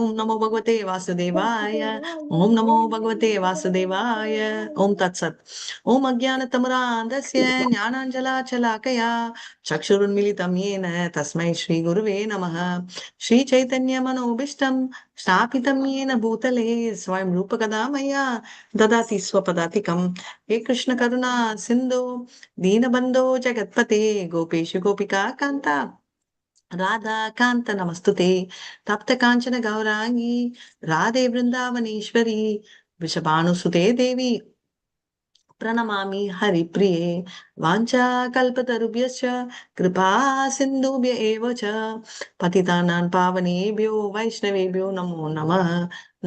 ஓம் நமோ பகவதே வாசுதேவாய. ஓம் நமோ பகவதே வாசுதேவாய. ஓம் தத் சத். ஓம் அஜ்ஞானதமராந்தஸ்ய ஞானாஞ்சலாச்சலாக்கயா சக்ஷுருன்மிலிதம் येन தஸ்மை ஸ்ரீ குருவே நமः. ஸ்ரீ சைதன்ய மனோபிஷ்டம் ஸ்தாபிதம் येन பூதலே ஸ்வயம் ரூபகதா மயா ददाति स्वपदातिकम्. हे कृष्ण करुणा सिन्धु दीनबन्धो जगत्पते गोपेषु गोपिका कान्ता राधा कान्त नमस्तुते. तप्त काञ्चन गौरांगी राधे वृन्दावनेश्वरी वृषभानुसुते देवी प्रणमामि हरिप्रिये. वाञ्छाकल्पतरुभ्यश्च कृपा सिन्धुभ्य एव च पतितानां पावनेभ्यो वैष्णवेभ्यो नमो नमः.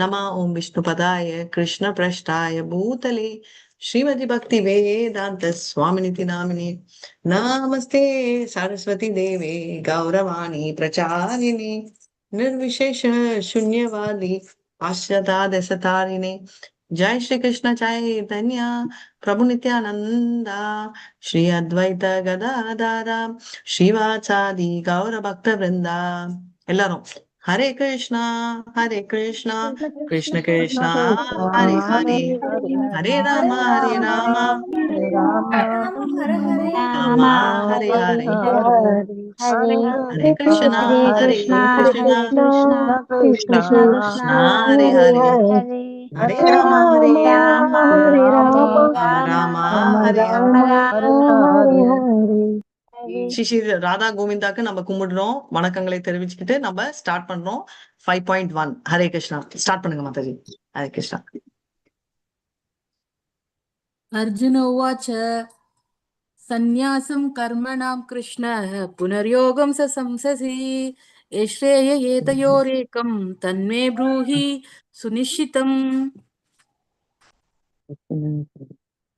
नमः ओं विष्णुपदाय कृष्णप्रेष्ठाय भूतले श्रीमति भक्ति वेदांत स्वामिनिति नामिने. नमस्ते सरस्वती देवे गौरवाणी प्रचारिणे निर्विशेष शून्यवादी पाश्चात्य जय श्री कृष्ण चैतन्य प्रभु नित्यानंदा श्री अद्वैत गदाधर श्रीवासादि गौर भक्त वृंदा. எல்லாரும் हरे कृष्णा कृष्ण कृष्ण हरे हरे हरे राम राम हरे हरे हरे कृष्णा कृष्ण कृष्ण हरे हरे हरे राम राम हरे हरे. ஸ்ரீ ராதா கோவிந்தாக்கு நம்ம கும்பிடுறோம், வணக்கங்களை தெரிவிச்சுக்கிட்டு நம்ம ஸ்டார்ட் பண்றோம். 5.1 ஹரே கிருஷ்ணா. ஸ்டார்ட் பண்ணுங்க மாதாஜி. ஹரே கிருஷ்ணா. அர்ஜுன உவாச்ச சந்நியாசம் கர்மணாம் கிருஷ்ண புனர்யோகம் சம்சசி ஏஸ்ரேய ஏதயோரேகம் தன்மே ப்ரூஹி சுனிஷ்சிதம்.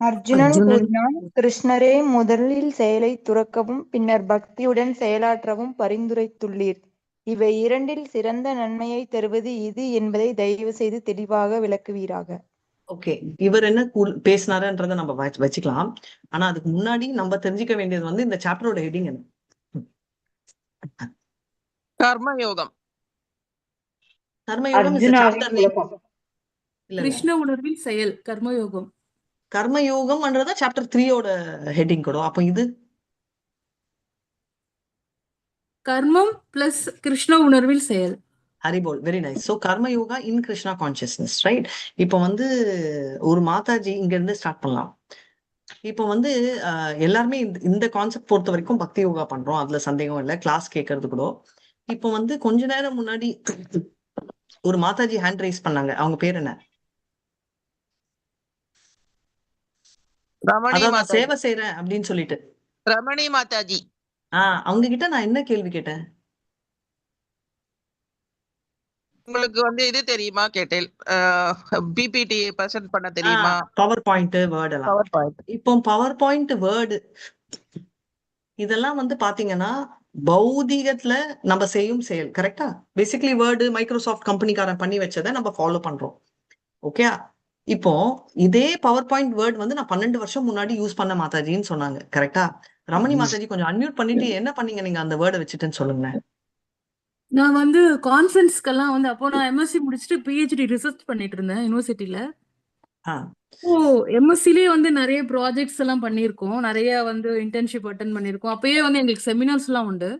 அர்ஜுனன் கூறினான், கிருஷ்ணரே, முதலில் செயலை துறக்கவும் பின்னர் பக்தியுடன் செயலாற்றவும் பரிந்துரைத்துள்ளீர். இவை இரண்டில் சிறந்த நன்மையை தருவது இது என்பதை தயவு செய்து தெளிவாக விளக்குவீராக. ஓகே, இவர் என்ன பேசினாருன்றதை நம்ம வச்சுக்கலாம். ஆனா அதுக்கு முன்னாடி நம்ம தெரிஞ்சுக்க வேண்டியது வந்து இந்த சாப்டரோட ஹெட்டிங் என்ன? கர்மயோகம். கர்மயோகம் இஸ் சாப்டர் நேம். கிருஷ்ண உணர்வில் செயல் கர்மயோகம். கர்மயோகம்ன்றத சாப்டர் 3யோட ஹெட்டிங் கூட. அப்ப இது கர்மம் பிளஸ் கிருஷ்ண உணர்வில் செயல். Haribol, very nice. So karma yoga in Krishna consciousness, right? இப்போ வந்து ஒரு மாதாஜி இங்க இருந்து ஸ்டார்ட் பண்ணலாம். இப்போ வந்து எல்லாருமே இந்த கான்செப்ட் பொறுத்த வரைக்கும் பக்தி யோகா பண்றோம், அதுல சந்தேகம் இல்லை. கிளாஸ் கேட்கறது கூட. இப்போ வந்து கொஞ்ச நேரம் முன்னாடி ஒரு மாதாஜி ஹேண்ட் ரைஸ் பண்ணாங்க. அவங்க பேர் என்ன? அதான் நான் சேவை செய்யறேன் அப்படின்னு சொல்லிட்டு ரமணி மாதாஜி. அவங்க கிட்ட நான் என்ன கேள்வி கேட்டேன்? உங்களுக்கு வந்து இது தெரியுமா கேட்டேன். பிபிடி பிரசன்ட் பண்ண தெரியுமா? பவர் பாயிண்ட், வேர்ட் எல்லாம். இப்போ பவர் பாயிண்ட், வேர்டு இதெல்லாம் வந்து பாத்தீங்கன்னா பௌதிகத்துல நம்ம செய்யும் செயல். கரெக்டா? பேசிக்கலி வேர்டு மைக்ரோசாஃப்ட் கம்பெனிக்காரன் பண்ணி வச்சதை நம்ம ஃபாலோ பண்றோம். ஓகே, இப்போ இதே பவர் பாயிண்ட் வேர்ட் வந்து நான் 12 வருஷம் முன்னாடி யூஸ் பண்ண மாதாஜின்னு சொன்னாங்க. கரெக்டா? ரமணி மாதாஜி கொஞ்சம் அன்மியூட் பண்ணிட்டு என்ன பண்ணீங்க நீங்க அந்த வேர்டை வச்சுட்டுன்னு சொல்லுங்க. நான் வந்து கான்ஃபரன்ஸ்க்கெல்லாம் வந்து அப்போ நான் எம்எஸ்சி முடிச்சுட்டு பிஹெச்டி ரிசர்ச் பண்ணிட்டு இருந்தேன் யூனிவர்சிட்டியில. எம்எஸ்சிலேயே வந்து நிறைய ப்ராஜெக்ட்ஸ் எல்லாம் பண்ணியிருக்கோம், நிறைய வந்து இன்டர்ன்ஷிப் அட்டன் பண்ணியிருக்கோம். அப்பயே வந்து எங்களுக்கு செமினார்ஸ் எல்லாம் உண்டு.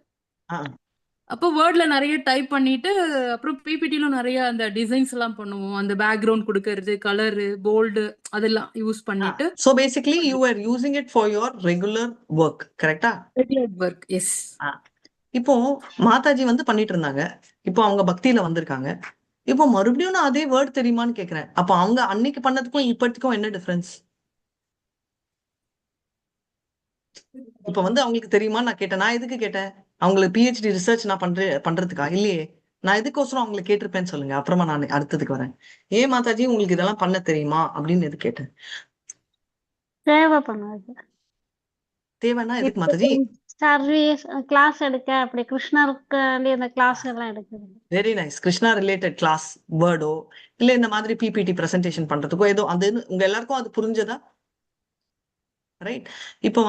அப்போ வேர்ட்ல நிறைய டைப் பண்ணிட்டு அப்புறம் பிபிடிலும் நிறைய அந்த டிசைன்ஸ் எல்லாம் பண்ணுவோம். அந்த பேக்ரவுண்ட் கொடுக்கறது, கலரு, போல்டு அதெல்லாம் யூஸ் பண்ணிட்டு. So basically you were using it for your regular work, கரெக்டா? Regular work, yes. இப்போ மாதாஜி வந்து பண்ணிட்டு இருந்தாங்க, இப்போ அவங்க பக்தியில வந்திருக்காங்க. இப்போ மறுபடியும் நான் அதே வேர்ட் தெரியுமான்னு கேக்குறேன். அப்ப அவங்க அன்னைக்கு பண்ணதுக்கும் இப்பத்துக்கும் என்ன டிஃபரன்ஸ்? இப்ப வந்து அவங்களுக்கு தெரியுமா நான் கேட்டேன். நான் எதுக்கு கேட்டேன்? அவங்களுக்கு பிஹெச்டி ரிசர்ச் நான் பண்றதுக்கா? இல்லையே. நான் எதுக்கோசரம் அவங்களை கேட்டிருப்பேன்னு சொல்லுங்க, அப்புறமா நான் அடுத்ததுக்கு வரேன். ஏன் மாதாஜி உங்களுக்கு இதெல்லாம் பண்ண தெரியுமா அப்படின்னு எது கேட்டேன்? சேவை பண்ணுவது. தேவைன்னா எதுக்கு மாதாஜி? சர்வீஸ், கிளாஸ் எடுக்க, அப்படி கிருஷ்ணருக்கு அந்த கிளாஸ் எல்லாம் எடுக்கிறது. Very nice. Krishna related class, வேர்டோ இல்ல இந்த மாதிரி பிபிடி பிரசன்டேஷன் பண்றதுக்கோ ஏதோ அது உங்க எல்லாருக்கும் அது புரிஞ்சதா? ரைட். இப்போ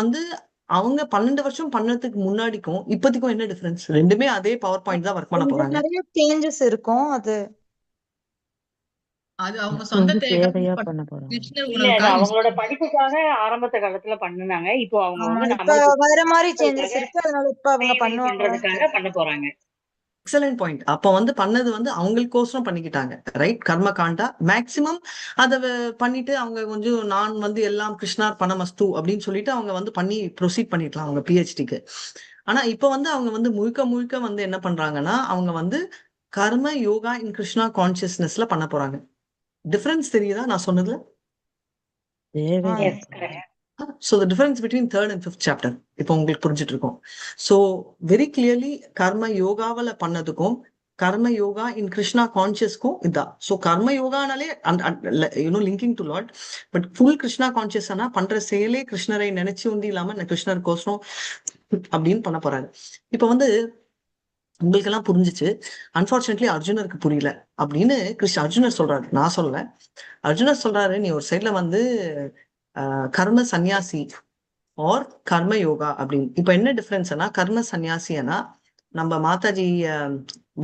வந்து அவங்க 12 வருஷம் பண்ணதுக்கு முன்னாடிக்கும் இப்போதைக்கும் என்ன டிஃபரன்ஸ்? ரெண்டுமே அதே பவர் பாயிண்ட் தான் ஒர்க் பண்ண கொஞ்சம் போறாங்க. நிறைய சேஞ்சஸ் இருக்கும். அது அது அவங்க சொந்த கொஞ்சம் தேவைக்காக சேவையா பண்ண பண்ண போறாங்க. கிருஷ்ணர் இல்ல அது உணவுக்காக அவங்களோட படிப்புக்காக ஆரம்பத்த காலத்துல பண்ணுனாங்க. இப்போ அவங்க ஆமா, வந்து இப்ப நம்மளுக்கு வேற மாதிரி சேஞ்சஸ் பண்றதுக்காக இருக்கு. அதனால இப்ப அவங்க சேவை பண்ணுவாங்களான்னு பண்றதுக்காக தெரியல. பண்ண போறாங்க. Excellent point. அப்ப வந்து பண்ணது வந்து அவங்களுக்கோசரம் பண்ணிக்கிட்டாங்க, ரைட்? கர்ம காண்டா மேக்சிமம் அதை பண்ணிட்டு அவங்க கொஞ்சம் நான் வந்து எல்லாம் கிருஷ்ணார் பணமஸ்து அப்படின்னு சொல்லிட்டு அவங்க வந்து பண்ணி ப்ரொசீட் பண்ணிக்கலாம் அவங்க பிஹெச்டிக்கு. ஆனா இப்ப வந்து அவங்க வந்து முழுக்க முழுக்க வந்து என்ன பண்றாங்கன்னா அவங்க வந்து கர்ம யோகா இன் கிருஷ்ணா கான்சியஸ்னஸ்ல பண்ண போறாங்க. டிஃபரன்ஸ் தெரியுதா நான் சொன்னதுல? தேவைதான். Yes correct. So the difference between third and fifth chapter இப்போ உங்களுக்கு புரிஞ்சுட்டு இருக்கும். ஸோ வெரி கிளியர்லி கர்ம யோகாவில் பண்ணதுக்கும் கர்ம யோகா இன் கிருஷ்ணா கான்சியஸ்க்கும் இதான். ஸோ கர்ம யோகானாலே linking to lord, but full Krishna conscious ஆனா பண்ற செயலே கிருஷ்ணரை நினைச்சு உண்டு இல்லாம கிருஷ்ணருக்கோசரம் அப்படின்னு பண்ண போறாரு. இப்போ வந்து உங்களுக்கு எல்லாம் புரிஞ்சிச்சு. அன்பார்ச்சுனேட்லி அர்ஜுனருக்கு புரியல அப்படின்னு அர்ஜுனர் சொல்றாரு, நான் சொல்லல. அர்ஜுனர் சொல்றாரு, நீ ஒரு சைட்ல வந்து கர்ம சந்நியாசி ஆர் கர்ம யோகா அப்படின்னு. இப்ப என்ன டிஃபரன்ஸ்னா கர்ம சந்நியாசினா நம்ம மாதாஜி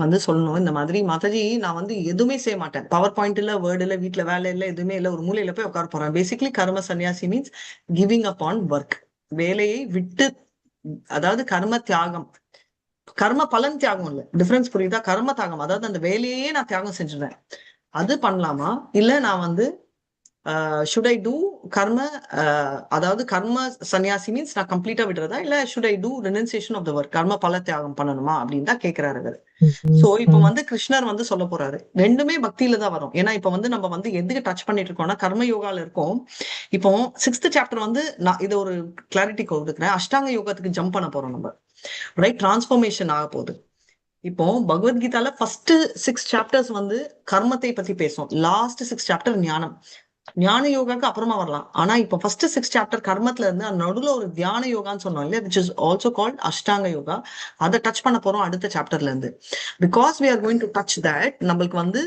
வந்து சொல்லணும், இந்த மாதிரி மாதாஜி நான் வந்து எதுவுமே செய்ய மாட்டேன், பவர் பாயிண்ட் இல்ல, வேர்டு இல்ல, வீட்டுல வேலை இல்ல, எதுவுமே இல்ல, ஒரு மூலையில போய் உட்கார போறேன். பேசிக்கலி கர்ம சந்நியாசி means giving up on work, வேலையை விட்டு, அதாவது கர்ம தியாகம். கர்ம பலன் தியாகம் இல்ல, டிஃபரன்ஸ் புரியுதா? கர்ம தியாகம் அதாவது அந்த வேலையே நான் தியாகம் செஞ்சுடுறேன், அது பண்ணலாமா? இல்ல நான் வந்து should I do கர்ம, அதாவது கர்ம சன்னியாசி மீன்ஸ் நான் கம்ப்ளீட்டா விடுறதா, இல்ல should I do renunciation of the work, கர்ம பல தியாகம் பண்ணணுமா அப்படின்னு தான் கேட்கிறாரு அவர். சோ இப்ப வந்து கிருஷ்ணர் வந்து சொல்ல போறாரு ரெண்டுமே பக்தியில தான் வரும். ஏன்னா இப்ப வந்து நம்ம வந்து எதுக்கு டச் பண்ணிட்டு இருக்கோம்னா கர்ம யோகால இருக்கோம். இப்போ 6th சாப்டர் வந்து நான் இதை ஒரு கிளாரிட்டி கொடுக்குறேன், அஷ்டாங்க யோகத்துக்கு ஜம்ப் பண்ண போறோம் நம்ம, ரைட்? டிரான்ஸ்ஃபர்மேஷன் ஆக போகுது. இப்போ பகவத்கீதால ஃபர்ஸ்ட் 6 சாப்டர்ஸ் வந்து கர்மத்தை பத்தி பேசும், லாஸ்ட் 6 சாப்டர் ஞானம். ஞான யோகாக்கு அப்புறமா வரலாம். ஆனா இப்ப ஃபர்ஸ்ட் 6 சாப்டர் கர்மத்துல இருந்து நடுவுல ஒரு தியான யோகான்னு சொன்னோம் இல்லையா, which is also called அஷ்டாங்க யோகா. அதை டச் பண்ண போறோம் அடுத்த சாப்டர்ல இருந்து. Because we are going to touch that, நம்மளுக்கு வந்து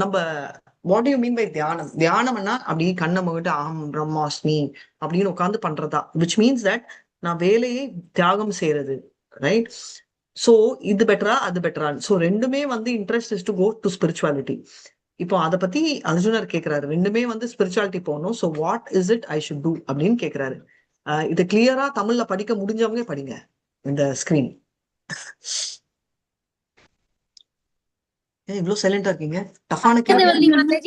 நம்ம வாட் யூ மீன் பை தியானம்? தியானம்னா அப்படி கண்ணை மூடிட்டு ஆம் பிரம்மாஸ்மி அப்படின்னு உட்காந்து பண்றதா, விச் மீன்ஸ் தட் நான் வேலையை தியாகம் செய்யறது, ரைட்? சோ இது பெட்டரா அது பெட்டரா? சோ ரெண்டுமே வந்து interest is to go to spirituality. இப்போ அதை பத்தி அர்ஜுனர் கேட்கிறாரு, ரெண்டுமே வந்து ஸ்பிரிச்சுவாலிட்டி போகணும், so what is it I should do அப்படின்னு கேட்கிறாரு. இது கிளியரா தமிழ்ல படிக்க முடிஞ்சவங்க படிங்க இந்த ஸ்கிரீன். இவ்வளவு சைலண்டா இருக்கீங்க? டஃபான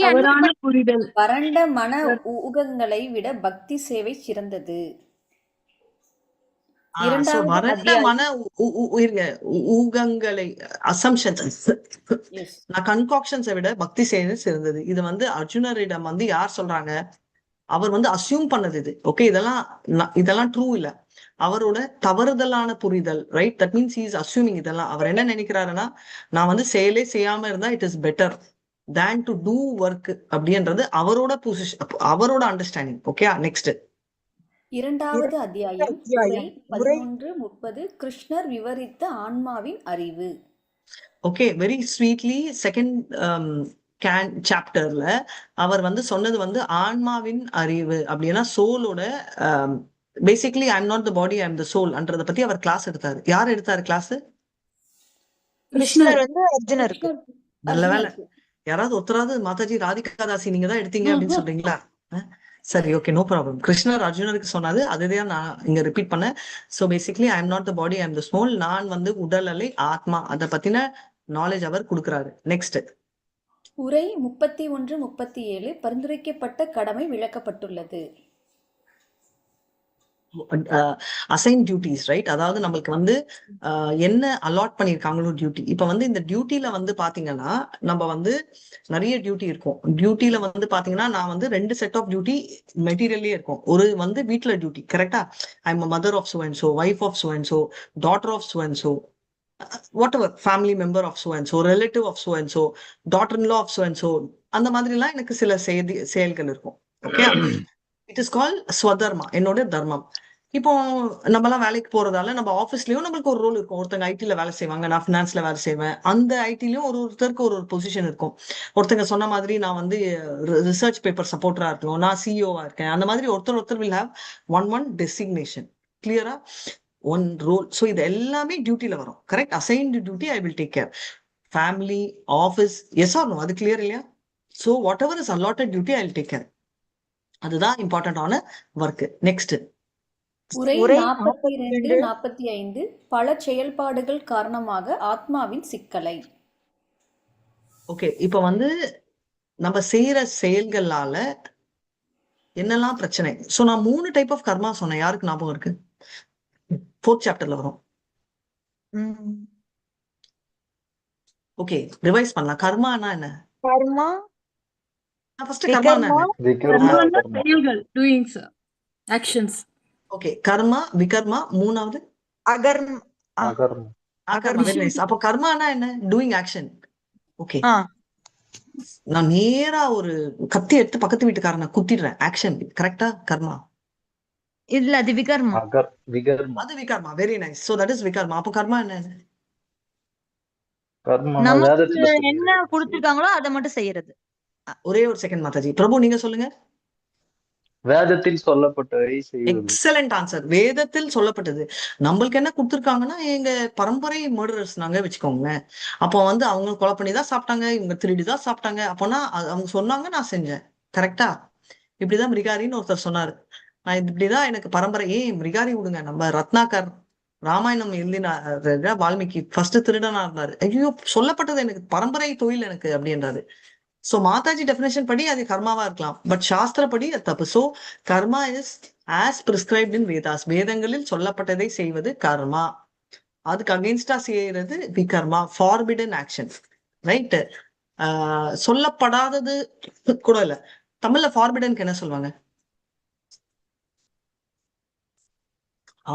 தவறான புரிதல். வறண்ட மன ஊகங்களை விட பக்தி சேவை சிறந்தது. வறண்ட மன ஊகங்களை, அசம்ஷன்ஸ், நான் கன்காக்ஷன்ஸை விட பக்தி செய்வது சிறந்தது. இது வந்து அர்ஜுனரிடம் வந்து யார் சொல்றாங்க? அவர் வந்து அசியூம் பண்ணது இது. ஓகே, இதெல்லாம் ட்ரூ இல்ல, அவரோட தவறுதலான புரிதல், right? That means he is assuming. இதெல்லாம் அவர் என்ன நினைக்கிறாருன்னா, நான் வந்து செயலே செய்யாம இருந்தா it is better than to do work அப்படின்றது அவரோட பொசிஷன், அவரோட அண்டர்ஸ்டாண்டிங். ஓகே, நெக்ஸ்ட் இரண்டாவது அத்தியாயம் உரை 11:30 கிருஷ்ணர் விவரித்த ஆன்மாவின் அறிவு. ஓகே, வெரி ஸ்வீட்லி செகண்ட் சாப்டர்ல அவர் வந்து சொன்னது வந்து ஆன்மாவின் அறிவு அப்படின்னா சோலோட, basically I am not the body, I am the soul அன்றத பத்தி அவர் கிளாஸ் எடுத்தாரு. யார் எடுத்தாரு கிளாஸ்? கிருஷ்ணர் வந்து அர்ஜுனருக்கு. நல்ல வேலை, யாராவது ஒருத்தராவது மாதாஜி ராதிகா தாசி நீங்க தான் எடுத்தீங்க அப்படின்னு சொல்றீங்களா? சரி, ஓகே, நோ ப்ராப்ளம். கிருஷ்ணர் அர்ஜுனருக்கு சொன்னது அதுதான் நான் இங்க ரிப்பீட் பண்ணேன். So basically I am not the body, I am the soul, நான் வந்து உடல் அல்ல ஆத்மா, அதை பத்தின நாலேஜ் அவர் கொடுக்கிறாரு. நெக்ஸ்ட் உரை 31-37 பரிந்துரைக்கப்பட்ட கடமை விளக்கப்பட்டுள்ளது. Assign duties, right? அதாவது நம்மளுக்கு வந்து என்ன அலாட் பண்ணிருக்காங்களோ டியூட்டி. இப்ப வந்து இந்த டியூட்டில வந்து பாத்தீங்கன்னா நம்ம வந்து நிறைய டியூட்டி இருக்கும். டியூட்டில வந்து பாத்தீங்கன்னா நான் வந்து 2 செட் ஆஃப் டியூட்டி மெட்டீரியல்லே இருக்கும். ஒரு வந்து வீட்டுல டியூட்டி, கரெக்டா? I am mother of so and so, wife of so and so, daughter of so and so, whatever, family member of so and so, relative of so and so, daughter-in-law of so and so, அந்த மாதிரி எல்லாம் எனக்கு சில செயல்கள் இருக்கும். Okay, it is call swadharma, என்னோட தர்மம். இப்போ நம்ம எல்லாம் வேலைக்கு போறதால நம்ம ஆஃபீஸ்லயும் நம்மளுக்கு ஒரு ரோல் இருக்கும். ஒருத்தங்க ஐடில வேலை செய்வாங்க, நான் பினான்ஸ்ல வேலை செய்வேன். அந்த ஐடிலயும் ஒருத்தருக்கு ஒரு பொசிஷன் இருக்கும். ஒருத்தங்க சொன்ன மாதிரி நான் வந்து ரிசர்ச் பேப்பர் சப்போர்ட்டரா இருக்கணும், நான் சிஇஓவா இருக்கேன். அந்த மாதிரி ஒருத்தர் வில் ஹேவ் ஒன் டெசிக்னேஷன். கிளியரா? One role. ஸோ இது எல்லாமே டியூட்டில வரும். Correct? Assigned duty I will take care. Family, office, yes or no? அது கிளியர் இல்லையா? So whatever is allotted duty I will take care. அதுதான் இம்பார்ட்டன்டான ஒர்க். நெக்ஸ்ட் உரை உரை 42 42 45 பல செயல்பாடுகள் காரணமாக ஆத்மாவின் சிக்கலை. ஓகே. இப்ப வந்து நம்ம செய்யற செயல்களால என்னெல்லாம் பிரச்சனை? சோ நான் 3 டைப் ஆஃப் கர்மா சொன்னேன். யாருக்கு ஞாபகம் இருக்கு? 4th சாப்டர்ல வரும். ஓகே, ரிவைஸ் பண்ணலாம். கர்மானா என்ன? கர்மா, ஃபர்ஸ்ட் கர்மானா விகர்மா, என்ன? கர்மான்னா செயல்கள், டூயிங்ஸ், ஆக்ஷன்ஸ். ஓகே, கர்மா, விகர்மா, மூணாவது அகர்ம, அகர்மம். அகர்மா. Very nice. அப்போ கர்மானா என்ன? Doing action. ஓகே, ஆ, நான் நேரா ஒரு கத்தி எடுத்து பக்கத்து வீட்டுக்காரனை குத்திடுறேன். ஆக்ஷன். கரெக்டா? கர்மா. இல்ல அது விகர்மா. விகர்மம். அது விகர்மா. Very nice. So that is vikarma. அப்போ கர்மா என்ன? கர்மம்னா நமக்கு வேதத்துல என்ன சொல்லியிருக்கு. கொடுத்திருக்காங்களோ அதை மட்டும் செய்யறது. ஒரே ஒரு செகண்ட் மாதாஜி. பிரபு நீங்க சொல்லுங்க. வேதத்தில் சொல்லப்பட்டதை செய்வது. Excellent answer. வேதத்தில் சொல்லப்பட்டது. நம்மளுக்கு என்ன கொடுத்துருக்காங்கன்னா, எங்க பரம்பரை மர்டரர்ஸ் நாங்க வச்சுக்கோங்களேன். அப்போ வந்து அவங்க கொலை பண்ணி தான் சாப்பிட்டாங்க, இவங்க திருடி தான் சாப்பிட்டாங்க. அப்போனா அவங்க சொன்னாங்க, நான் செஞ்சேன். கரெக்டா? இப்படிதான் மிரிகாரின்னு ஒருத்தர் சொன்னாரு. நான் இப்படிதான் எனக்கு பரம்பரை. மிரிகாரி விடுங்க, நம்ம ரத்னாகர் ராமாயணம் எழுதின வால்மீகி ஃபர்ஸ்ட் திருடனா இருந்தாரு. ஐயோ, சொல்லப்பட்டது எனக்கு பரம்பரை தொழில் எனக்கு அப்படின்றாரு. சோ மாதாஜி டெஃபினேஷன் படி அது கர்மாவா இருக்கலாம், பட் சாஸ்திர படி அது தப்பு. So karma is as prescribed in Vedas. வேதங்களில் சொல்லப்பட்டதை செய்வது கர்மா. அதுக்கு அகெயின்ஸ்டா செய்யறது விகர்மா, ஃபார்பிடன் ஆக்ஷன். ரைட்? சொல்லப்படாதது கூட இல்ல. தமிழ்ல ஃபார்பிடனுக்கு என்ன சொல்லுவாங்க?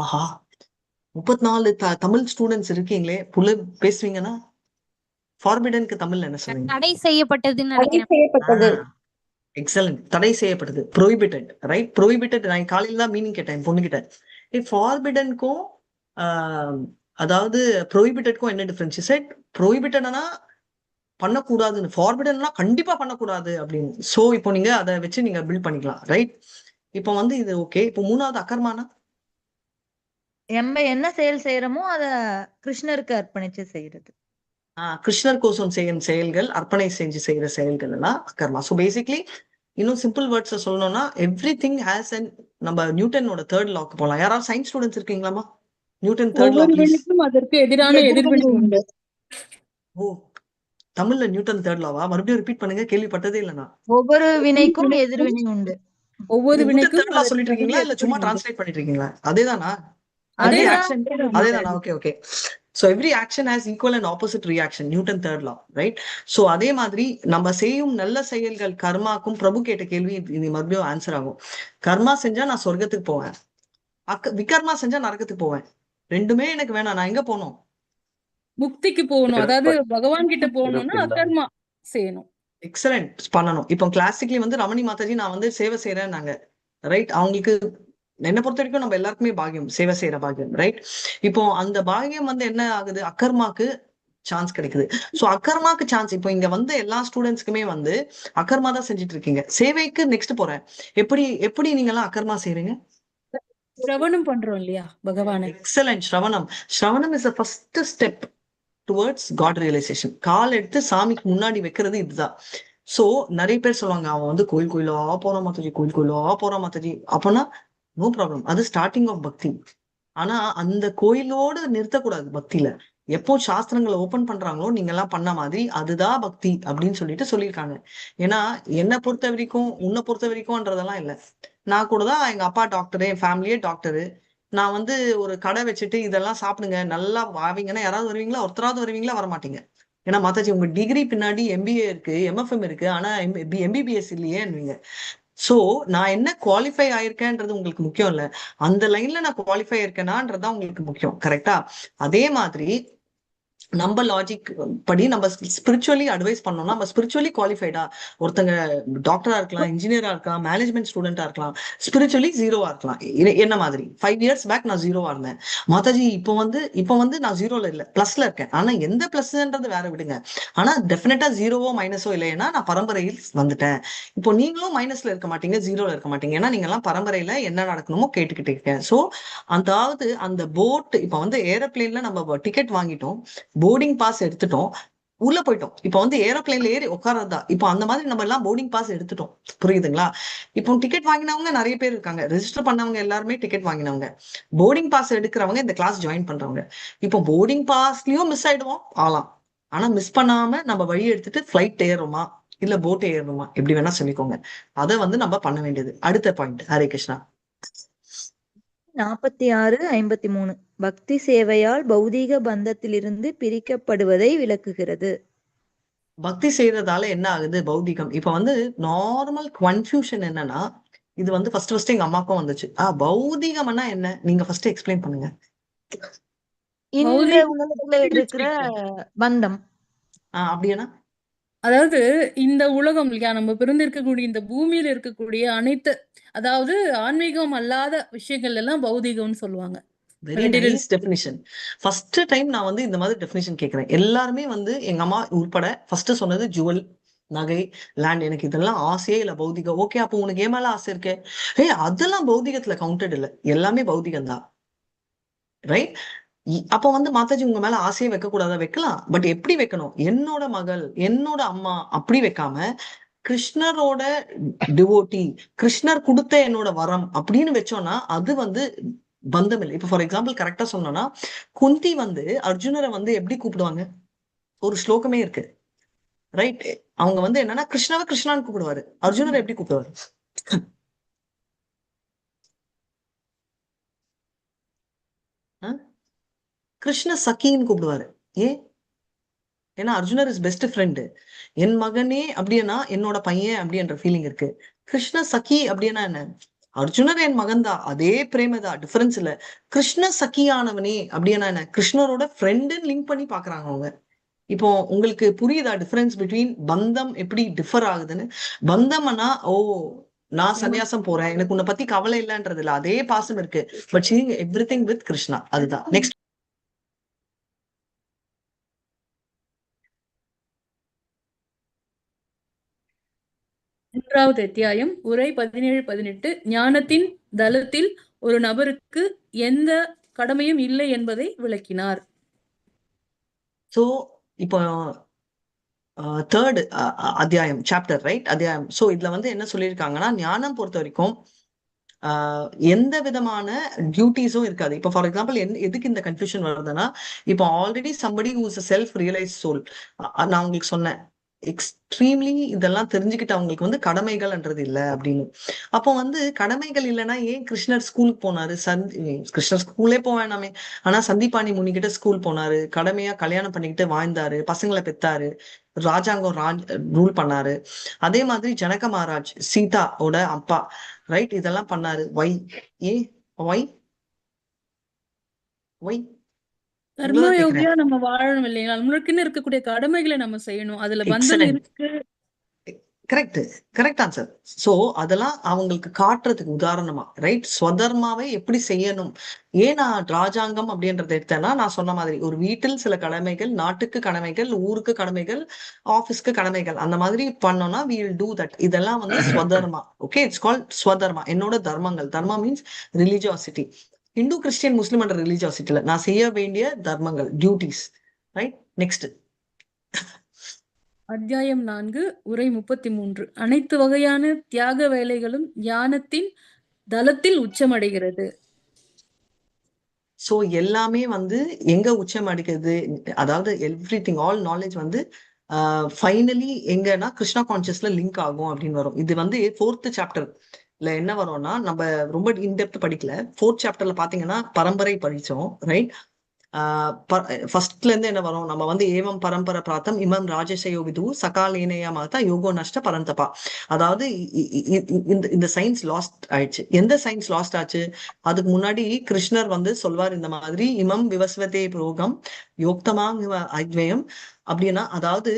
ஆஹா, 34 தமிழ் ஸ்டூடெண்ட்ஸ் இருக்கீங்களே, புள்ள பேசுவீங்கன்னா ஃபார்பிடனுக்கு தமிழ்ல என்ன சொல்லுவீங்க? தடை செய்யப்பட்டதுன்னு தடை நினைக்கிறேன். செய்யப்பட்டது. எக்ஸலண்ட். தடை செய்யப்பட்டது, ப்ரோஹிபிட்டட். ரைட்? ப்ரோஹிபிட்டட். நான் காலையில தான் மீனிங் கேட்டேன் பொண்ணுகிட்ட. ஃபார்பிடனுக்கும் அதாவது ப்ரோஹிபிட்டட்க்கும் என்ன டிஃபரன்ஸ்? செட் ப்ரோஹிபிட்டட்னா பண்ணக்கூடாதுன்னு, ஃபார்பிடன்னா கண்டிப்பா பண்ணக்கூடாது அப்படின்னு. சோ இப்போ நீங்க அதை வச்சு நீங்க பில்ட் பண்ணிக்கலாம். ரைட்? இப்போ வந்து இது ஓகே. இப்போ மூணாவது அகர்மானா? நம்ம என்ன செயல் செய்யறோமோ அத கிருஷ்ணருக்கு அர்ப்பணிச்சு செய்யறது. கிருஷ்ணர் கோசம் செய்யும் செயல்கள், அர்ப்பணை செஞ்சு செய்யற செயல்கள் எல்லாம் கர்மா. ஸோ பேசிக்லி இன்னும் சிம்பிள் வேர்ட்ஸ் சொல்லணும்னா எவ்ரி திங் ஹேஸ் அண்ட் நம்ம நியூட்டனோட தேர்ட் லாக்கு போகலாம். யாராவது சயின்ஸ் ஸ்டூடெண்ட்ஸ் இருக்கீங்களாமா? நியூட்டன் தேர்ட் லா ஒவ்வொரு ப்ளீஸ். வினைக்கும் அதற்கு எதிரான எதிர்வினை உண்டு. ஓ, தமிழ்ல நியூட்டன் தேர்ட் லாவா? மறுபடியும் ரிப்பீட் பண்ணுங்க, கேள்விப்பட்டதே இல்லைனா. ஒவ்வொரு வினைக்கும் எதிர்வினை உண்டு. ஒவ்வொரு நியூட்டன் வினைக்கும் தேர்ட் லா சொல்லிட்டு இருக்கீங்களா இல்ல சும்மா டிரான்ஸ்லேட் பண்ணிட்டு இருக்கீங்களா? அதேதானா? அதேதான். ஆக்ஷன் அதேதானா? Okay okay. So every action has equal and opposite reaction. Newton third law, right? So அதே மாதிரி நம்ம செய்யும் நல்ல செயல்கள் கர்மாக்கும். பிரபு கேட்ட கேள்வி இது மறுபடியும் ஆன்சர் ஆகும். கர்மா செஞ்சா நான் சொர்க்கத்துக்கு போவேன், விகர்மா செஞ்சா நரகத்துக்கு போவேன். ரெண்டுமே எனக்கு வேணாம். நான் எங்க போகணும்? முக்திக்கு போகணும். அதாவது பகவான் கிட்ட போகணும்னா அகர்மா செய்யணும். எக்ஸலண்ட் பண்ணணும். இப்போ கிளாசிக்லி வந்து ரமணி மாதாஜி நான் வந்து சேவை செய்யறேன் நாங்க. ரைட்? அவங்களுக்கு என்ன பொறுத்த வரைக்கும் நம்ம எல்லாருக்குமே பாக்கியம், சேவை செய்யற பாக்கியம். ரைட்? இப்போ அந்த பாக்கியம் வந்து என்ன ஆகுது? அகர்மாக்கு சான்ஸ் கிடைக்குது. சோ அகர்மாக்கு சான்ஸ். இப்போ இங்க வந்து எல்லா ஸ்டூடெண்ட்ஸ்க்குமே வந்து அகர்மா தான் செஞ்சுட்டு இருக்கீங்க. சேவைக்கு நெக்ஸ்ட் போறேன். எப்படி நீங்க எல்லாம் அகர்மா செய்றீங்க? சிரவணம் பண்றோம் இல்லையா பகவானை? Excellent. Shravanam is the first step towards God realisation. கால் எடுத்து சாமிக்கு முன்னாடி வைக்கிறது இதுதான். சோ நிறைய பேர் சொல்லுவாங்க, அவன் வந்து கோயிலா போறான் மாதாஜி, கோயிலா போறான் மாதாஜி. அப்பனா நோ ப்ராப்ளம், அது ஸ்டார்டிங் ஆஃப் பக்தி. ஆனா அந்த கோயிலோடு நிறுத்தக்கூடாது பக்தியில. எப்போ சாஸ்திரங்களை ஓபன் பண்றாங்களோ நீங்க எல்லாம் பண்ண மாதிரி அதுதான் பக்தி அப்படின்னு சொல்லியிருக்காங்க. ஏன்னா என்னை பொறுத்த வரைக்கும், உன்னை பொறுத்த வரைக்கும்ன்றதெல்லாம் இல்லை. நான் கூட தான், எங்க அப்பா டாக்டரு, என் ஃபேமிலியே டாக்டரு. நான் வந்து ஒரு கடை வச்சுட்டு இதெல்லாம் சாப்பிடுங்க நல்லா வாவீங்கன்னா யாராவது வருவீங்களா? ஒருத்தராவது வருவீங்களா? வரமாட்டீங்க. ஏன்னா மாதாஜி உங்க டிகிரி பின்னாடி MBA இருக்கு, MFM இருக்கு, ஆனா MBBS இல்லையேன்னுவீங்க. சோ நான் என்ன குவாலிஃபை ஆயிருக்கேன்றது உங்களுக்கு முக்கியம் இல்ல, அந்த லைன்ல நான் குவாலிஃபை ஆயிருக்கேனான்றதுதான் உங்களுக்கு முக்கியம். கரெக்டா? அதே மாதிரி நம்ம லாஜிக் படி நம்ம ஸ்பிரிச்சுவலி அட்வைஸ் பண்ணோம்னா நம்ம ஸ்பிரிச்சுவலி குவாலிஃபைடா ஒருத்தங்க டாக்டரா இருக்கலாம், இன்ஜினியரா இருக்கலாம், மேனேஜ்மெண்ட் ஸ்டூடெண்டா இருக்கலாம், ஸ்பிரிச்சுவலி ஜீரோவா இருக்கலாம். என்ன மாதிரி 5 years பேக் நான் ஜீரோவா இருந்தேன் மாதாஜி, இப்போ வந்து நான் ஜீரோல இல்ல பிளஸ்ல இருக்கேன். ஆனா எந்த பிளஸ்ன்றது வேற விடுங்க, ஆனா டெஃபினட்டா ஜீரோவோ மைனஸோ இல்லைன்னா நான் பரம்பரையில் வந்துட்டேன். இப்போ நீங்களும் மைனஸ்ல இருக்க மாட்டீங்க, ஜீரோல இருக்க மாட்டீங்க, ஏன்னா நீங்க எல்லாம் பரம்பரையில என்ன நடக்கணுமோ கேட்டுக்கிட்டு இருக்கேன். சோ அதாவது அந்த போட் இப்ப வந்து ஏரோப்ளேன்ல நம்ம டிக்கெட் வாங்கிட்டோம், போர்டிங் பாஸ் எடுத்துட்டோம், உள்ள போயிட்டோம். இப்ப வந்து ஏரோப்ளேன்ல ஏறி உட்காரதா. இப்போ அந்த மாதிரி நம்ம எல்லாம் போர்டிங் பாஸ் எடுத்துட்டோம், புரியுதுங்களா? இப்போ டிக்கெட் வாங்கினவங்க நிறைய பேர் இருக்காங்க, ரெஜிஸ்டர் பண்ணவங்க எல்லாருமே டிக்கெட் வாங்கினவங்க, போர்டிங் பாஸ் எடுக்கிறவங்க இந்த கிளாஸ் ஜாயின் பண்றவங்க. இப்போ போர்டிங் பாஸ்லயும் மிஸ் ஆயிடுவோம் ஆலாம், ஆனா மிஸ் பண்ணாம நம்ம வழி எடுத்துட்டு ஃபிளைட் ஏறுமா இல்ல போட் ஏறணுமா எப்படி வேணா சொல்லிக்கோங்க. அதை வந்து நம்ம பண்ண வேண்டியது. அடுத்த பாயிண்ட். ஹரே கிருஷ்ணா. 46:53 பக்தி சேவையால் பௌதீக பந்தத்திலிருந்து பிரிக்கப்படுவதை விளக்குகிறது. பக்தி செய்யறதால என்ன ஆகுது பௌதிகம்? இப்ப வந்து நார்மல் கன்ஃபியூஷன் என்னன்னா, இது வந்து ஃபர்ஸ்ட் எங்க அம்மாக்கும் வந்துச்சு. பௌதிகம்னா என்ன, நீங்க ஃபர்ஸ்ட் எக்ஸ்பிளைன் பண்ணுங்க. இந்த உலகத்துல இருக்கிற பந்தம். அப்படின்னா அதாவது இந்த உலகம் இல்லையா, நம்ம பிறந்திருக்கக்கூடிய இந்த பூமியில இருக்கக்கூடிய அனைத்து, அதாவது ஆன்மீகம் அல்லாத விஷயங்கள் எல்லாம் பௌதிகம்னு சொல்லுவாங்க. Very nice definition. First time நான் வந்து இந்த மாதிரி டெஃபினிஷன் கேட்கிறேன். எல்லாருமே வந்து எங்க அம்மா உட்பட ஃபர்ஸ்ட் சொன்னது ஜுவல், நகை, லேண்ட். எனக்கு இதெல்லாம் ஆசையே இல்ல பௌதிகம். ஓகே, அப்போ உனக்கு ஏன் மேல ஆசை இருக்கு? அதெல்லாம் பௌதிகத்துல கவுண்டட் இல்ல, எல்லாமே பௌதிகம் தான், ரைட்? அப்ப வந்து மாதாஜி உங்க மேல ஆசையை வைக்க கூடாதா? வைக்கலாம், பட் எப்படி வைக்கணும்? என்னோட மகள், என்னோட அம்மா அப்படி வைக்காம, கிருஷ்ணரோட டிவோட்டி, கிருஷ்ணர் கொடுத்த என்னோட வரம் அப்படின்னு வச்சோம்னா அது வந்து பந்தம் இல்லை. இப்ப ஃபார் எக்ஸாம்பிள் கரெக்டா சொன்னோம்னா, குந்தி வந்து அர்ஜுனரை வந்து எப்படி கூப்பிடுவாங்க? ஒரு ஸ்லோகமே இருக்கு, ரைட்? அவங்க வந்து என்னன்னா கிருஷ்ணாவை கிருஷ்ணான்னு கூப்பிடுவாரு, அர்ஜுனரை எப்படி கூப்பிடுவாரு? கிருஷ்ண சக்கின்னு கூப்பிடுவாரு. ஏன்னா அர்ஜுனர் இஸ் பெஸ்ட் ஃப்ரெண்டு. என் மகனே அப்படின்னா என்னோட பையன் அப்படின்ற ஃபீலிங் இருக்கு. கிருஷ்ண சகி அப்படின்னா என்ன? அர்ஜுனர் என் மகன் தான், அதே பிரேமதான், டிஃபரன்ஸ் இல்ல. கிருஷ்ண சக்கியானவனே அப்படின்னா என்ன? கிருஷ்ணரோட ஃப்ரெண்டுன்னு லிங்க் பண்ணி பாக்குறாங்க அவங்க. இப்போ உங்களுக்கு புரியுதா டிஃபரன்ஸ் பிட்வீன் பந்தம் எப்படி டிஃபர் ஆகுதுன்னு? பந்தம்னா நான் சன்னியாசம் போறேன், எனக்கு உன்னை பத்தி கவலை இல்லைன்றது இல்ல, அதே பாசம் இருக்கு, பட் ஷீயிங் எவ்ரிதிங் வித் கிருஷ்ணா. அதுதான். நெக்ஸ்ட். மூன்றாவது அத்தியாயம், உரை 17-18. ஞானத்தின் தளத்தில் ஒரு நபருக்கு எந்த கடமையும் இல்லை என்பதை விளக்கினார். சோ இப்போ தேர்ட் அத்தியாயம், சாப்டர், ரைட்? அத்தியாயம். சோ இதுல வந்து என்ன சொல்லியிருக்காங்கன்னா, ஞானம் பொறுத்த வரைக்கும் எந்த விதமான டியூட்டிஸும் இருக்காது. இப்போ ஃபார் எக்ஸாம்பிள் எதுக்கு இந்த கன்ஃபியூஷன் வருதுன்னா, இப்போ already somebody whose self realise soul, நான் உங்களுக்கு சொன்னேன் எக்ஸ்ட்ரீம்லி இதெல்லாம் தெரிஞ்சுக்கிட்டு அவங்களுக்கு வந்து கடமைகள்ன்றது இல்லை அப்படின்னு. அப்போ வந்து கடமைகள் இல்லைன்னா ஏன் கிருஷ்ணர் ஸ்கூலுக்கு போனாரு? கிருஷ்ணர் ஸ்கூலே போவேணாமே, ஆனா சந்தீபாணி முனிகிட்ட ஸ்கூல் போனாரு, கடமையா கல்யாணம் பண்ணிக்கிட்டு வாழ்ந்தாரு, பசங்களை பெத்தாரு, ராஜாங்கம் ரூல் பண்ணாரு. அதே மாதிரி ஜனக மகாராஜ் சீதாவோட அப்பா, ரைட்? இதெல்லாம் பண்ணாரு. ஒய் கர்ம யோகியா நம்ம வாழணும் இல்லைங்களா? நம்மளுக்குன்னு இருக்கக்கூடிய கடமைகளை நம்ம செய்யணும், அதுல பந்தம் இருக்கு. Correct answer. சோ அதெல்லாம் அவங்களுக்கு காட்டுறதுக்கு உதாரணமா, ரைட்? ஸ்வதர்மாவை எப்படி செய்யணும். ஏன் நான் ராஜாங்கம் அப்படின்றத எடுத்தேன்னா, நான் சொன்ன மாதிரி ஒரு வீட்டில் சில கடமைகள், நாட்டுக்கு கடமைகள், ஊருக்கு கடமைகள், ஆபீஸ்க்கு கடமைகள், அந்த மாதிரி பண்ணோம்னா we will do that. இதெல்லாம் வந்து swadharma. Okay, it's called swadharma, என்னோட தர்மங்கள். தர்மா மீன்ஸ் ரிலிஜியாசிட்டி. இந்து, கிறிஸ்டியன், முஸ்லிம் என்ற ரிலிஜியாசிட்டில நான் செய்ய வேண்டிய தர்மங்கள், டியூட்டிஸ், ரைட்? நெக்ஸ்ட். அத்தியாயம் 4, உரை 33. அனைத்து வகையான தியாக வேலைகளும் ஞானத்தின் தளத்தில் உச்சமடைகிறது. சோ எல்லாமே வந்து எங்க உச்சம் அடைக்கிறது? அதாவது எவ்ரிதிங், ஆல் நாலேஜ் வந்து ஃபைனலி எங்கன்னா கிருஷ்ணா கான்சியஸ்ல லிங்க் ஆகும் அப்படின்னு வரும். இது வந்து 4th சாப்டர்ல என்ன வரும்னா, நம்ம ரொம்ப இன்டெப்த் படிக்கல, 4th சாப்டர்ல பாத்தீங்கன்னா பரம்பரை படிச்சோம், ரைட்? ஃபர்ஸ்ட்ல இருந்து என்ன வரும், நம்ம வந்து ஏவம் பரம்பரை பிராத்தம் இமம் ராஜசயோ விது சகாலேனையா மாதா யோகோ நஷ்ட பரந்தபா. அதாவது இந்த சயின்ஸ் லாஸ்ட் ஆயிடுச்சு. எந்த சயின்ஸ் லாஸ்ட் ஆச்சு? அதுக்கு முன்னாடி கிருஷ்ணர் வந்து சொல்வார் இந்த மாதிரி இமம் விவஸ்வதே புரோகம் யோக்தமாங் அத்வயம் அப்படின்னா, அதாவது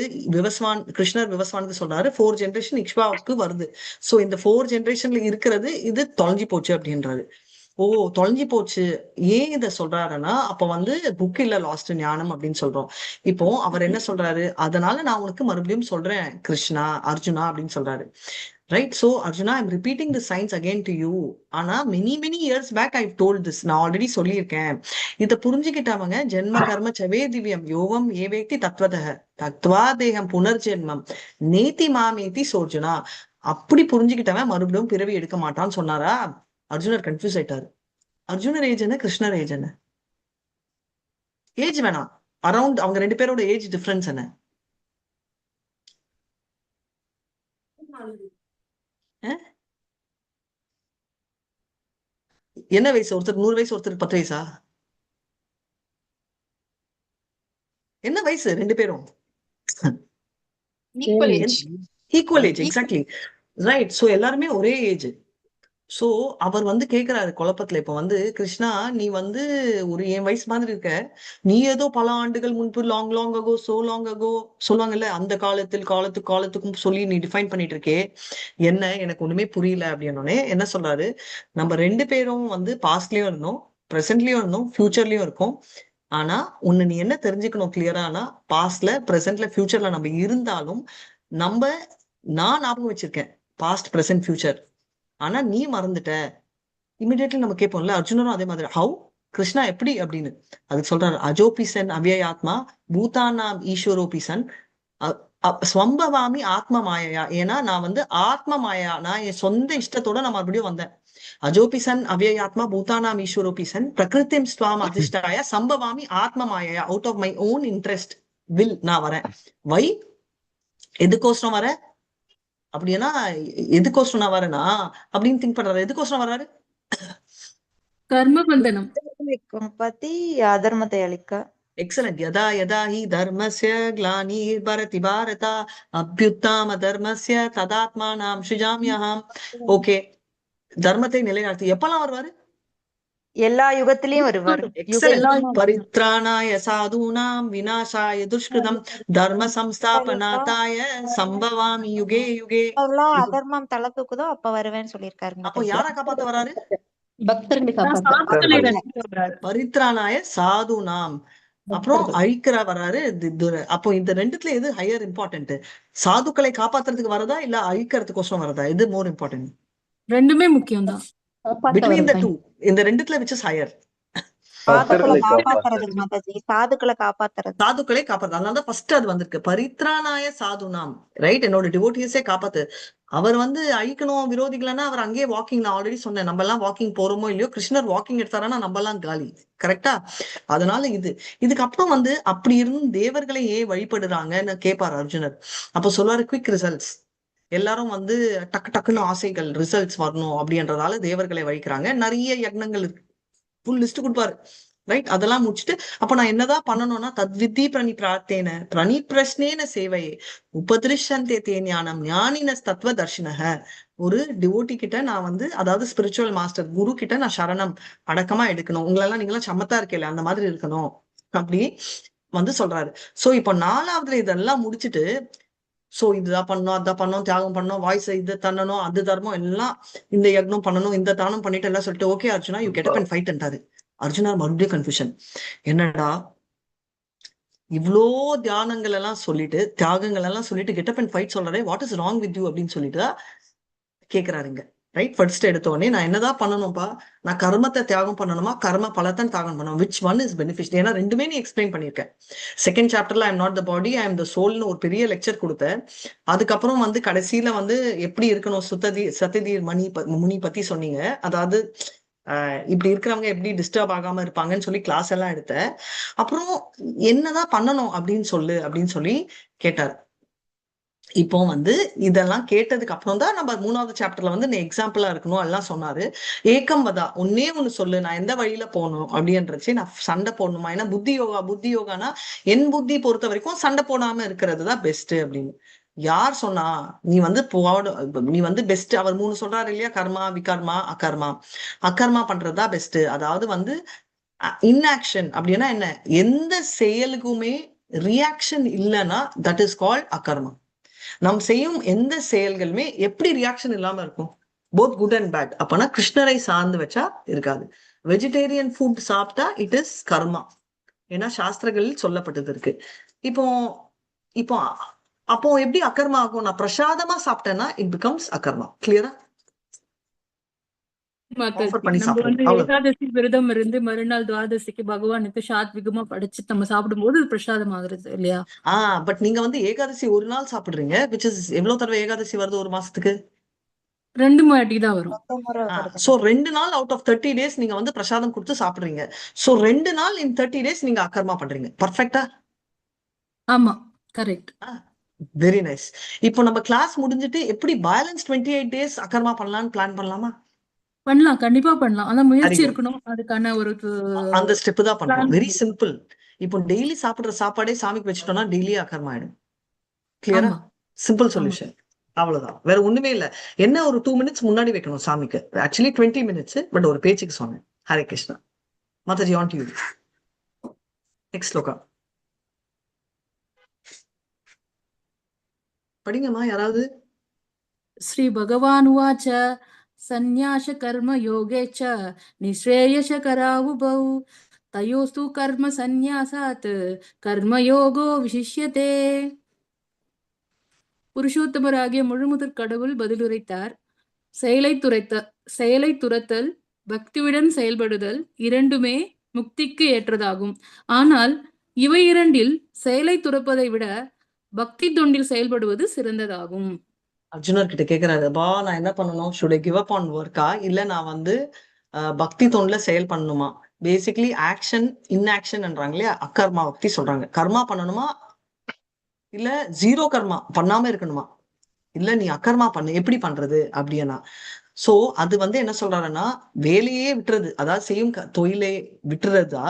கிருஷ்ணர் விவஸ்வானுக்கு சொல்றாரு 4 ஜெனரேஷன் இக்ஷ்வாவுக்கு வருது. சோ இந்த 4 ஜெனரேஷன்ல இருக்கிறது இது தொலைஞ்சு போச்சு அப்படின்றாரு. ஓ தொலைஞ்சு போச்சு. ஏன் இத சொல்றாருன்னா, அப்ப வந்து புக் இல்ல லாஸ்ட் ஞானம் அப்படின்னு சொல்றோம். இப்போ அவர் என்ன சொல்றாரு, அதனால நான் உனக்கு மறுபடியும் சொல்றேன் கிருஷ்ணா அர்ஜுனா அப்படின்னு சொல்றாரு. Right. So Arjuna I'm repeating the science again to you. ஆனா many years back I told this. நான் ஆல்ரெடி சொல்லியிருக்கேன். இத புரிஞ்சுக்கிட்டவங்க ஜென்ம கர்ம சவே திவ்யம் யோகம் ஏவேக்தி தத்வதः தத்வா தேகம் புனர்ஜென்மம் நேதி மாமேதி சோர்ஜுனா. அப்படி புரிஞ்சுக்கிட்டவன் மறுபடியும் பிறவி எடுக்க மாட்டான்னு சொன்னாரா? அர்ஜுனர் கன்ஃபியூஸ் ஆயிட்டாரு. அர்ஜுனர் ஏஜ் என்ன, கிருஷ்ணர் ஏஜ் என்ன? ஏஜ் வேணாம், அரௌண்ட் அவங்க 2 பேரோட ஏஜ் டிஃபரன்ஸ் என்ன? என்ன வயசு? ஒருத்தர் 100 வயசு, ஒருத்தருக்கு 10 வயசா? என்ன வயசு 2 பேரும்? Equal age. Exactly right. So எல்லாருமே ஒரே ஏஜ். சோ அவர் வந்து கேக்குறாரு குழப்பத்துல, இப்ப வந்து கிருஷ்ணா நீ வந்து ஒரு என் வயசு மாதிரி இருக்க, நீ ஏதோ பல ஆண்டுகள் முன்பு long ago so long ago சொல்லுவாங்கல்ல, அந்த காலத்துக்கும் சொல்லி நீ டிஃபைன் பண்ணிட்டு இருக்கே, என்ன எனக்கு ஒண்ணுமே புரியல அப்படின்னோடனே என்ன சொல்றாரு, நம்ம 2 பேரும் வந்து பாஸ்ட்லயும் இருந்தோம், பிரசன்ட்லயும் இருந்தோம், ஃபியூச்சர்லயும் இருக்கோம். ஆனா ஒண்ணு நீ என்ன தெரிஞ்சுக்கணும் கிளியரானா, பாஸ்ட்ல பிரசன்ட்ல ஃபியூச்சர்ல நம்ம இருந்தாலும் நான் ஞாபகம் வச்சிருக்கேன் பாஸ்ட் பிரசன்ட் ஃபியூச்சர். ஆனா நீ மறந்துட்ட. இமிடியேட்லி நம்ம கேட்போம்ல, அர்ஜுனரும் அதே மாதிரி ஹவு கிருஷ்ணா எப்படி அப்படின்னு. அதுக்கு சொல்றாரு அஜோபிசன் அவ்யயாத்மா பூதானாம் ஈஸ்வரோபிசன் ஸ்வம்பவாமி ஆத்ம மாயா. ஏன்னா நான் வந்து ஆத்ம மாயா, நான் என் சொந்த இஷ்டத்தோட நான் மறுபடியும் வந்தேன். அஜோபிசன் அவ்யயாத்மா பூதானாம் ஈஸ்வரோபிசன் பிரகிருத்திம் ஸ்வாம் அதிஷ்டாய சம்பவாமி ஆத்ம மாயா out of my own interest will நான் வரேன். வை எதுக்கோசரம் வர அப்படின்னா, எதுக்கோசரம் நான் வரேனா அப்படின்னு திங்க் பண்றாரு. எதுக்கோசரம் வர்றாரு? கர்ம பந்தனம் பத்தி அதர்மத்தை அழிக்க. எக்ஸலண்ட். யதா யதா ஹி தர்மஸ்ய க்ளானிர் பரதி பாரதா அப்யுத்தாம தர்மஸ்ய ததாத்மானாம் சுஜாம்யஹாம். ஓகே, தர்மத்தை நிலைநாட்டு எப்பெல்லாம் வருவாரு? எல்லா யுகத்திலயும் வருவார். பரித்ராணாய சாதுனாம் விநாசாய துஷ்கிருதம் தர்ம சம்ஸ்தாபனாதாய சம்பவாமி யுகே யுகே. அதர்மம் தலை தூக்குதோ அப்ப வருவேன்னு சொல்லியிருக்காரு. அப்போ யாரை காப்பாத்த வராரு? பக்தர்களை பரித்ராணாய சாதுனாம், அப்புறம் அழிக்கிற வராரு. அப்போ இந்த ரெண்டுத்துல எது ஹையர் இம்பார்ட்டன்ட்? சாதுக்களை காப்பாத்துறதுக்கு வரதா இல்ல அழிக்கிறதுக்கோசரம் வரதா? இது மோர் இம்பார்ட்டன்ட்? ரெண்டுமே முக்கியம் தான். பிட்வீன் த டூ இந்த ரெண்டுத்துல which is higher? சாதுக்களை காப்பாத்துறது. சாதுக்களை காப்பாத்து. அதனாலதான் ஃபர்ஸ்ட் அது வந்திருக்கு, பரித்ராணாய சாதுனாம். ரைட். என்னோட டிவோட்டிஸே காப்பாத்து. அவர் வந்து அழிக்கணும் விரோதிகளானா அவர் அங்கேயே வாக்கிங். நான் ஆல்ரெடி சொன்னேன், நம்ம எல்லாம் வாக்கிங் போறோமோ இல்லையோ, கிருஷ்ணர் வாக்கிங் எடுத்தாரானா நம்ம எல்லாம் காலி. கரெக்டா? அதனால இதுக்கப்புறம் வந்து அப்படி இருந்தும் தேவர்களை ஏன் வழிபடுறாங்கன்னு கேட்பாரு அர்ஜுனர். அப்ப சொல்லுவாரு குவிக் ரிசல்ட்ஸ். எல்லாரும் வந்து டக்குன்னு ஆசைகள் ரிசல்ட்ஸ் வரணும் அப்படின்றதால தேவர்களை வழிக்கிறாங்க. நிறைய யக்னங்கள் இருக்கு, ஃபுல் லிஸ்ட் கொடுப்பாரு. ரைட். அதெல்லாம் முடிச்சுட்டு அப்ப நான் என்னதான் பண்ணணும்னா, தத்வித்தி பிரணி பிரார்த்தேன பிரணி பிரஷ்னேன சேவையே உபதிருஷந்தே தே ஞானம் ஞானின தத்துவ தர்ஷனக. ஒரு டிவோட்டி கிட்ட நான் வந்து, அதாவது ஸ்பிரிச்சுவல் மாஸ்டர் குரு கிட்ட நான் சரணம் அடக்கமா எடுக்கணும். உங்களெல்லாம் நீங்களாம் சமத்தா இருக்கல அந்த மாதிரி இருக்கணும் அப்படி வந்து சொல்றாரு. சோ இப்போ 4வதுல இதெல்லாம் முடிச்சுட்டு, சோ இதுதான் பண்ணணும், அதான் பண்ணணும், தியாகம் பண்ணணும், வாய்ஸ் இது தண்ணணும், அது தர்மம் எல்லாம், இந்த யக்னம் பண்ணணும், இந்த தானம் பண்ணிட்டு எல்லாம் சொல்லிட்டு okay Arjuna you get up and ஃபைட்ன்றாரு. அர்ஜுனா மறுபடியும் கன்ஃபியூஷன். என்னடா இவ்வளோ தியானங்கள் எல்லாம் சொல்லிட்டு தியாகங்கள் எல்லாம் சொல்லிட்டு கெட் அப் அண்ட் ஃபைட் சொல்றாரு, what is wrong with you அப்படின்னு சொல்லிட்டு கேக்குறாருங்க. ரைட். ஃபர்ஸ்ட் எடுத்த உடனே நான் என்னதான் பண்ணணும்பா, நான் கர்மத்தை தியாகம் பண்ணணுமா, கர்ம பலத்தான் தியாகம் பண்ணணும், விச் ஒன் இஸ் பெனிஃபிஷியல்? ஏன்னா ரெண்டுமே நீ எக்ஸ்பிளைன் பண்ணிருக்கேன். செகண்ட் சாப்டர்ல I am not the body I am the சோல்னு ஒரு பெரிய லெக்சர் கொடுத்தேன். அதுக்கப்புறம் வந்து கடைசியில வந்து எப்படி இருக்கணும் சத்ததீர் முனி பத்தி சொன்னீங்க. அதாவது இப்படி இருக்கிறவங்க எப்படி டிஸ்டர்ப் ஆகாம இருப்பாங்கன்னு சொல்லி கிளாஸ் எல்லாம் எடுத்தேன். அப்புறம் என்னதான் பண்ணணும் அப்படின்னு சொல்லி கேட்டாரு. இப்போ வந்து இதெல்லாம் கேட்டதுக்கு அப்புறம் தான் நம்ம 3வது சாப்டர்ல வந்து நீ எக்ஸாம்பிளா இருக்கணும் எல்லாம் சொன்னாரு. ஏக்கம் வதா, ஒன்னே ஒண்ணு சொல்லு, நான் எந்த வழியில போகணும் அப்படின்றச்சு, நான் சண்டை போடணுமா? ஏன்னா புத்தி யோகானா என் புத்தி பொறுத்த வரைக்கும் சண்டை போடாம இருக்கிறது தான் பெஸ்ட் அப்படின்னு. யார் சொன்னா? நீ வந்து நீ வந்து பெஸ்ட். அவர் 3 சொல்றாரு இல்லையா, கர்மா, விகர்மா, அகர்மா. அகர்மா பண்றதுதான் பெஸ்ட். அதாவது வந்து இன்ஆக்ஷன் அப்படின்னா என்ன? எந்த செயலுக்குமே ரியாக்ஷன் இல்லைன்னா தட் இஸ் கால்ட் அகர்மா. நாம் செய்யும் எந்த செயல்களுமே எப்படி ரியாக்ஷன் இல்லாம இருக்கும்? Both good and bad. அப்பனா கிருஷ்ணரை சார்ந்து வச்சா இருக்காது. வெஜிடேரியன் ஃபுட் சாப்பிட்டா இட் இஸ் கர்மா. ஏன்னா சாஸ்திரங்களில் சொல்லப்பட்டது இருக்கு. இப்போ இப்போ அப்போ எப்படி அகர்மா ஆகும்? நான் பிரசாதமா சாப்பிட்டேன்னா இட் பிகம்ஸ் அகர்மா. கிளியரா? ஆஃபர் பண்ணி நம்ம வந்து சாப்பிடுறது. ஏகாதசி விரதம் இருந்து மறுநாள் துவாதசிக்கு பகவானுக்கு சாத்விகமா படைச்சு நம்ம சாப்பிடும்போது அது பிரசாதம் ஆகுறது இல்லையா? பட் நீங்க வந்து ஏகாதசி ஒரு நாள் சாப்பிடுறீங்க. விச் இஸ் எவ்வளவு தடவை ஏகாதசி வருது ஒரு மாசத்துக்கு? 2 வாட்டி தான் வரும். சோ 2 நாள் அவுட் ஆஃப் 30 டேஸ் நீங்க வந்து பிரசாதம் கொடுத்து சாப்பிடுறீங்க. சோ 2 நாள் இன் 30 டேஸ் நீங்க அகர்மா பண்றீங்க. பர்ஃபெக்டா? ஆமா, கரெக்ட். Very nice. இப்போ நம்ம கிளாஸ் முடிஞ்சிட்டு எப்படி பேலன்ஸ் 28 டேஸ் அகர்மா பண்ணலாம்னு பிளான் பண்ணலாமா? பண்ணலாம், கண்டிப்பா பண்ணலாம். ஆனா முயற்சி Very good. இருக்கணும். அதுக்கான ஒரு அந்த ஸ்டெப் தான் பண்றோம். plan very simple. இப்போ டெய்லி சாப்பிடுற சாப்பாடே சாமிக்கு வச்சுட்டோம்னா டெய்லி அகர்மா ஆயிடும். கிளியரா? ஆமா, சிம்பிள் ஆமா. சொல்யூஷன். அவ்வளவுதான், வேற ஒண்ணுமே இல்ல. என்ன ஒரு 2 மினிட்ஸ் முன்னாடி வைக்கணும் சாமிக்கு. ஆக்சுவலி 20 மினிட்ஸ், பட் ஒரு பேச்சுக்கு சொன்னேன். Hare Krishna. Mataji, on to you. Next sloka படிங்கம்மா யாராவது. ஸ்ரீ பகவான் உவாச்ச சந்நியாச கர்ம யோகே ச நிஸ்ரேயச கராவுபௌ தயோஸ்து கர்ம சந்நியாசாத் கர்மயோகோ விசிஷ்யதே. புருஷோத்தமராகிய முழுமுதற் கடவுள் பதிலுரைத்தார். செயலை துரத்தல், பக்தியுடன் செயல்படுதல் இரண்டுமே முக்திக்கு ஏற்றதாகும். ஆனால் இவை இரண்டில் செயலை துறப்பதை விட பக்தி தொண்டில் செயல்படுவது சிறந்ததாகும். அர்ஜுனர் கிட்ட கேக்குறாரு, பா நான் என்ன பண்ணணும்? Should I give up on ஒர்க்கா, இல்ல நான் வந்து பக்தி தொண்டுல செயல் பண்ணணுமா? பேசிக்கலி ஆக்ஷன் இன்ஆக்ஷன்ன்றாங்க இல்லையா, அக்கர்மா பக்தி சொல்றாங்க. கர்மா பண்ணணுமா இல்ல ஜீரோ கர்மா பண்ணாம இருக்கணுமா? இல்ல நீ அக்கர்மா பண்ணு, எப்படி பண்றது அப்படின்னா? சோ அது வந்து என்ன சொல்றாருன்னா, வேலையே விட்டுறது, அதாவது செய்யும் தொழிலே விட்டுறதா,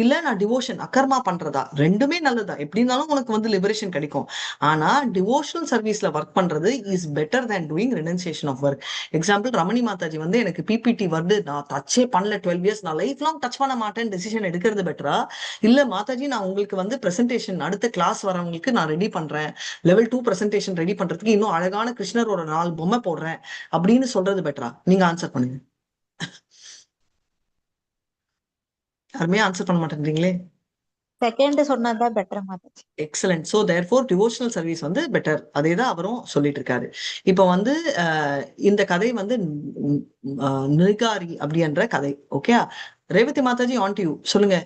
இல்ல நான் டிவோஷன் அக்கர்மா பண்றதா? ரெண்டுமே நல்லதா. எப்படி இருந்தாலும் உனக்கு வந்து லிபரேஷன் கிடைக்கும். ஆனா டிவோஷனல் சர்வீஸ்ல ஒர்க் பண்றது is better than doing renunciation of work. Example, Ramani Mataji வந்து எனக்கு பிபிடி வருது, நான் டச்சே பண்ணல 12 இயர்ஸ், நான் லைஃப் லாங் டச் பண்ண மாட்டேன் டெசிஷன் எடுக்கிறது பெட்டரா, இல்ல மாதாஜி நான் உங்களுக்கு வந்து பிரசன்டேஷன் அடுத்த கிளாஸ் வரவங்களுக்கு நான் ரெடி பண்றேன், லெவல் 2 பிரசன்டேஷன் ரெடி பண்றதுக்கு இன்னும் அழகான கிருஷ்ணரோட 4 பொம்மை போடுறேன் அப்படின்னு சொல்றது பெட்டரா? நீங்க ஆன்சர் பண்ணுங்க. யாருமே ஆன்சர் பண்ண மாட்டேங்கிறீங்களே. செகண்ட் சொன்னதா better Mataji. Excellent. So therefore devotional service வந்து பெட்டர். அதேதான் அவரும் சொல்லிட்டு இருக்காரு. இப்போ வந்து இந்த கதை வந்து நிர்காரி அப்படின்ற கதை. Okay, Revathi Mataji, on to you. சொல்லுங்க.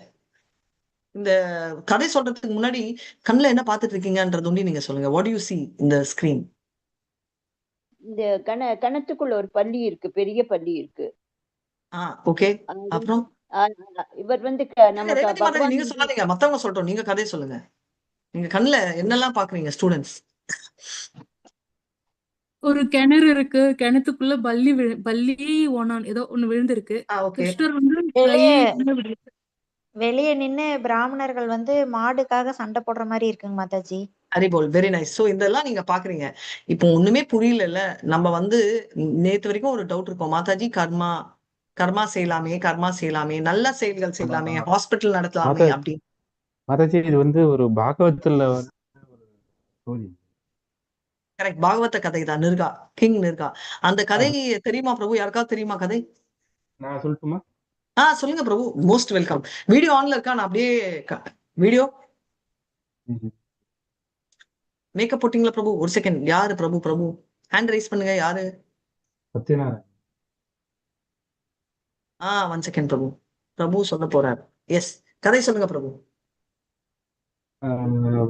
இந்த கதை சொல்றதுக்கு முன்னாடி கண்ணுல என்ன பாத்துட்டு இருக்கீங்கன்றது ஒண்டி நீங்க சொல்லுங்க. வாட் யூ see இந்த ஸ்கிரீன்? இந்த கணத்துக்குள்ள ஒரு பள்ளி இருக்கு, பெரிய பள்ளி இருக்கு. ஓகே, அப்புறம் இவர் வந்து ரேவதி மாதாஜி நீங்க சொல்லாதீங்க, மத்தவங்க சொல்றோம், நீங்க கதையை சொல்லுங்க. நீங்க கண்ணுல என்னெல்லாம் பாக்குறீங்க ஸ்டூடெண்ட்ஸ்? ஒரு கிணறு இருக்கு, கிணத்துக்குள்ள பல்லி ஓனான் ஏதோ ஒண்ணு விழுந்திருக்கு. கிருஷ்ணர் வந்து வெளியே நின்னு பிராமணர்கள் வந்து மாடுக்காக சண்டை போடுற மாதிரி இருக்குங்க Mataji. Haribol, very nice. So இதெல்லாம் நீங்க பாக்குறீங்க. இப்போ ஒண்ணுமே புரியல. நம்ம வந்து நேத்து வரைக்கும் ஒரு டவுட் இருக்கும், மாதாஜி கர்மா செய்யலாமே, நல்ல செயல்கள் செய்யலாமே, ஹாஸ்பிட்டல் நடத்தலாமே அப்படி. மாதாஜி இது வந்து ஒரு பாகவத்துல கரெக்ட், பாகவத கதை தான். நிர்கா, கிங் நிர்கா. அந்த கதை தெரியுமா பிரபு? யாருக்காவது தெரியுமா கதை? நான் சொல்லட்டுமா? சொல்லுங்க பிரபு, மோஸ்ட் வெல்கம். வீடியோ ஆன்ல இருக்கா? நான் அப்படியே வீடியோ மேக்கப் போட்டீங்களா பிரபு? ஒரு செகண்ட். யாரு பிரபு ஹேண்ட் ரைஸ் பண்ணுங்க. யாரு? சத்யநாராயண். 1 செகண்ட் பிரபு சொல்ல போறாரு. எஸ், கதை சொல்லுங்க பிரபு.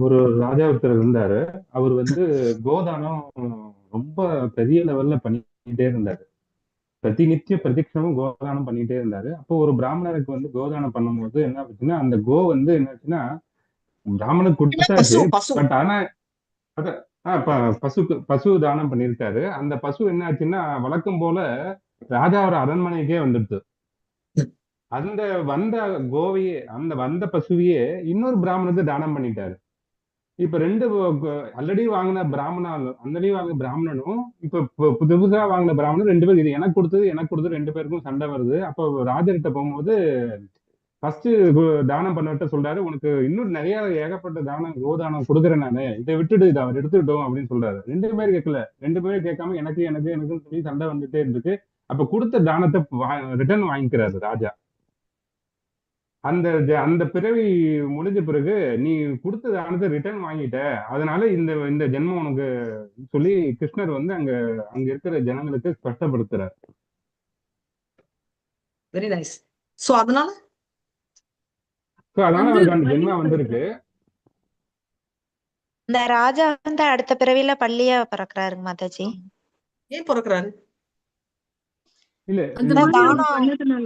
ஒரு ராஜா ஒருத்தர் இருந்தாரு. அவர் வந்து கோதானம் ரொம்ப பெரிய லெவல்ல பண்ணிட்டே இருந்தாரு. பிரதிக்ஷமும் கோதானம் பண்ணிட்டே இருந்தாரு. அப்போ ஒரு பிராமணருக்கு வந்து கோதானம் பண்ணும்போது என்ன ஆச்சுன்னா, அந்த கோ வந்து என்ன ஆச்சுன்னா பிராமணனுக்கு கொடுத்தாச்சு. பட் ஆனா பசு தானம் பண்ணியிருக்காரு. அந்த பசு என்ன ஆச்சுன்னா வழக்கம் போல ராஜாவோட அரண்மனைக்கே வந்துடுது. அந்த வந்த பசுவையே இன்னொரு பிராமணனுக்கு தானம் பண்ணிட்டாரு. இப்ப ரெண்டு ஆல்ரெடி வாங்கின பிராமணனும் இப்ப புதுசா வாங்கின பிராமணனும் ரெண்டு பேரும் இது எனக்கு கொடுத்தது ரெண்டு பேருக்கும் சண்டை வருது. அப்போ ராஜர்கிட்ட போகும்போது ஃபர்ஸ்ட் தானம் பண்ணவர்கிட்ட சொல்றாரு, உனக்கு இன்னும் நிறைய ஏகப்பட்ட கோதானம் கொடுக்குறேன் நானு, இதை விட்டுடு, இதை அவர் எடுத்துக்கிட்டோம் அப்படின்னு சொல்றாரு. ரெண்டு பேரும் கேட்கல, ரெண்டு பேரும் கேட்காம எனக்குன்னு சொல்லி சண்டை வந்துட்டே இருந்துச்சு. அப்ப கொடுத்த தானத்தை ரிட்டர்ன் வாங்கிக்கிறாரு ராஜா. அந்த பிறவி முடிஞ்ச பிறகு நீ கொடுத்த தானத்தை ரிட்டர்ன் வாங்கிட்ட, அதனால இந்த ஜென்மம் உனக்கு சொல்லி கிருஷ்ணர் வந்து அங்க இருக்கிற ஜனங்களுக்கு ஸ்பஷ்டப்படுத்துறாரு. Very nice. சோ அதனால அவருக்கு அந்த ஜென்மா வந்திருக்கு. இந்த ராஜா வந்து அடுத்த பிறவில பள்ளியா பிறக்கிறாருங்க மாதாஜி. ஏன் பிறக்கிறாரு? இல்ல அந்த மாதிரி அவர் பண்ணதுனால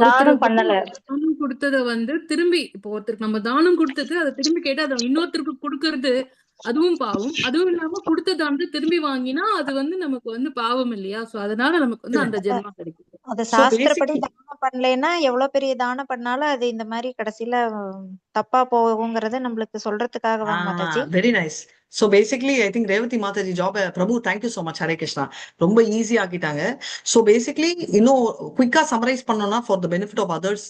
தானம் பண்ணல. தானம் கொடுத்தத வந்து திரும்பி இப்போ ஒருத்தருக்கு நம்ம தானம் கொடுத்தது அதை திரும்பி கேட்டு அதை இன்னொருத்தருக்கு கொடுக்கறது அதுவும் பாவம். அதுவும் இல்லாம கொடுத்ததை வந்து திரும்பி வாங்கினா அது வந்து நமக்கு வந்து பாவம் இல்லையா? சோ அதனால நமக்கு வந்து அந்த ஜென்மா கிடைக்கும். அது சாஸ்திரப்படி தானம் பண்ணலைன்னா எவ்வளவு பெரிய தானம் பண்ணாலும் அது இந்த மாதிரி கடைசியில தப்பா போகுங்கிறத நம்மளுக்கு சொல்றதுக்காக Mataji. Very nice. So basically, I think Revati Mataji job, Prabhu, thank you so much, Hare Krishna. ரொம்ப ஈஸி ஆக்கிட்டாங்க. So basically, இன்னும் குயிக்கா சம்மரைஸ் பண்ணோம்னா for the benefit of others,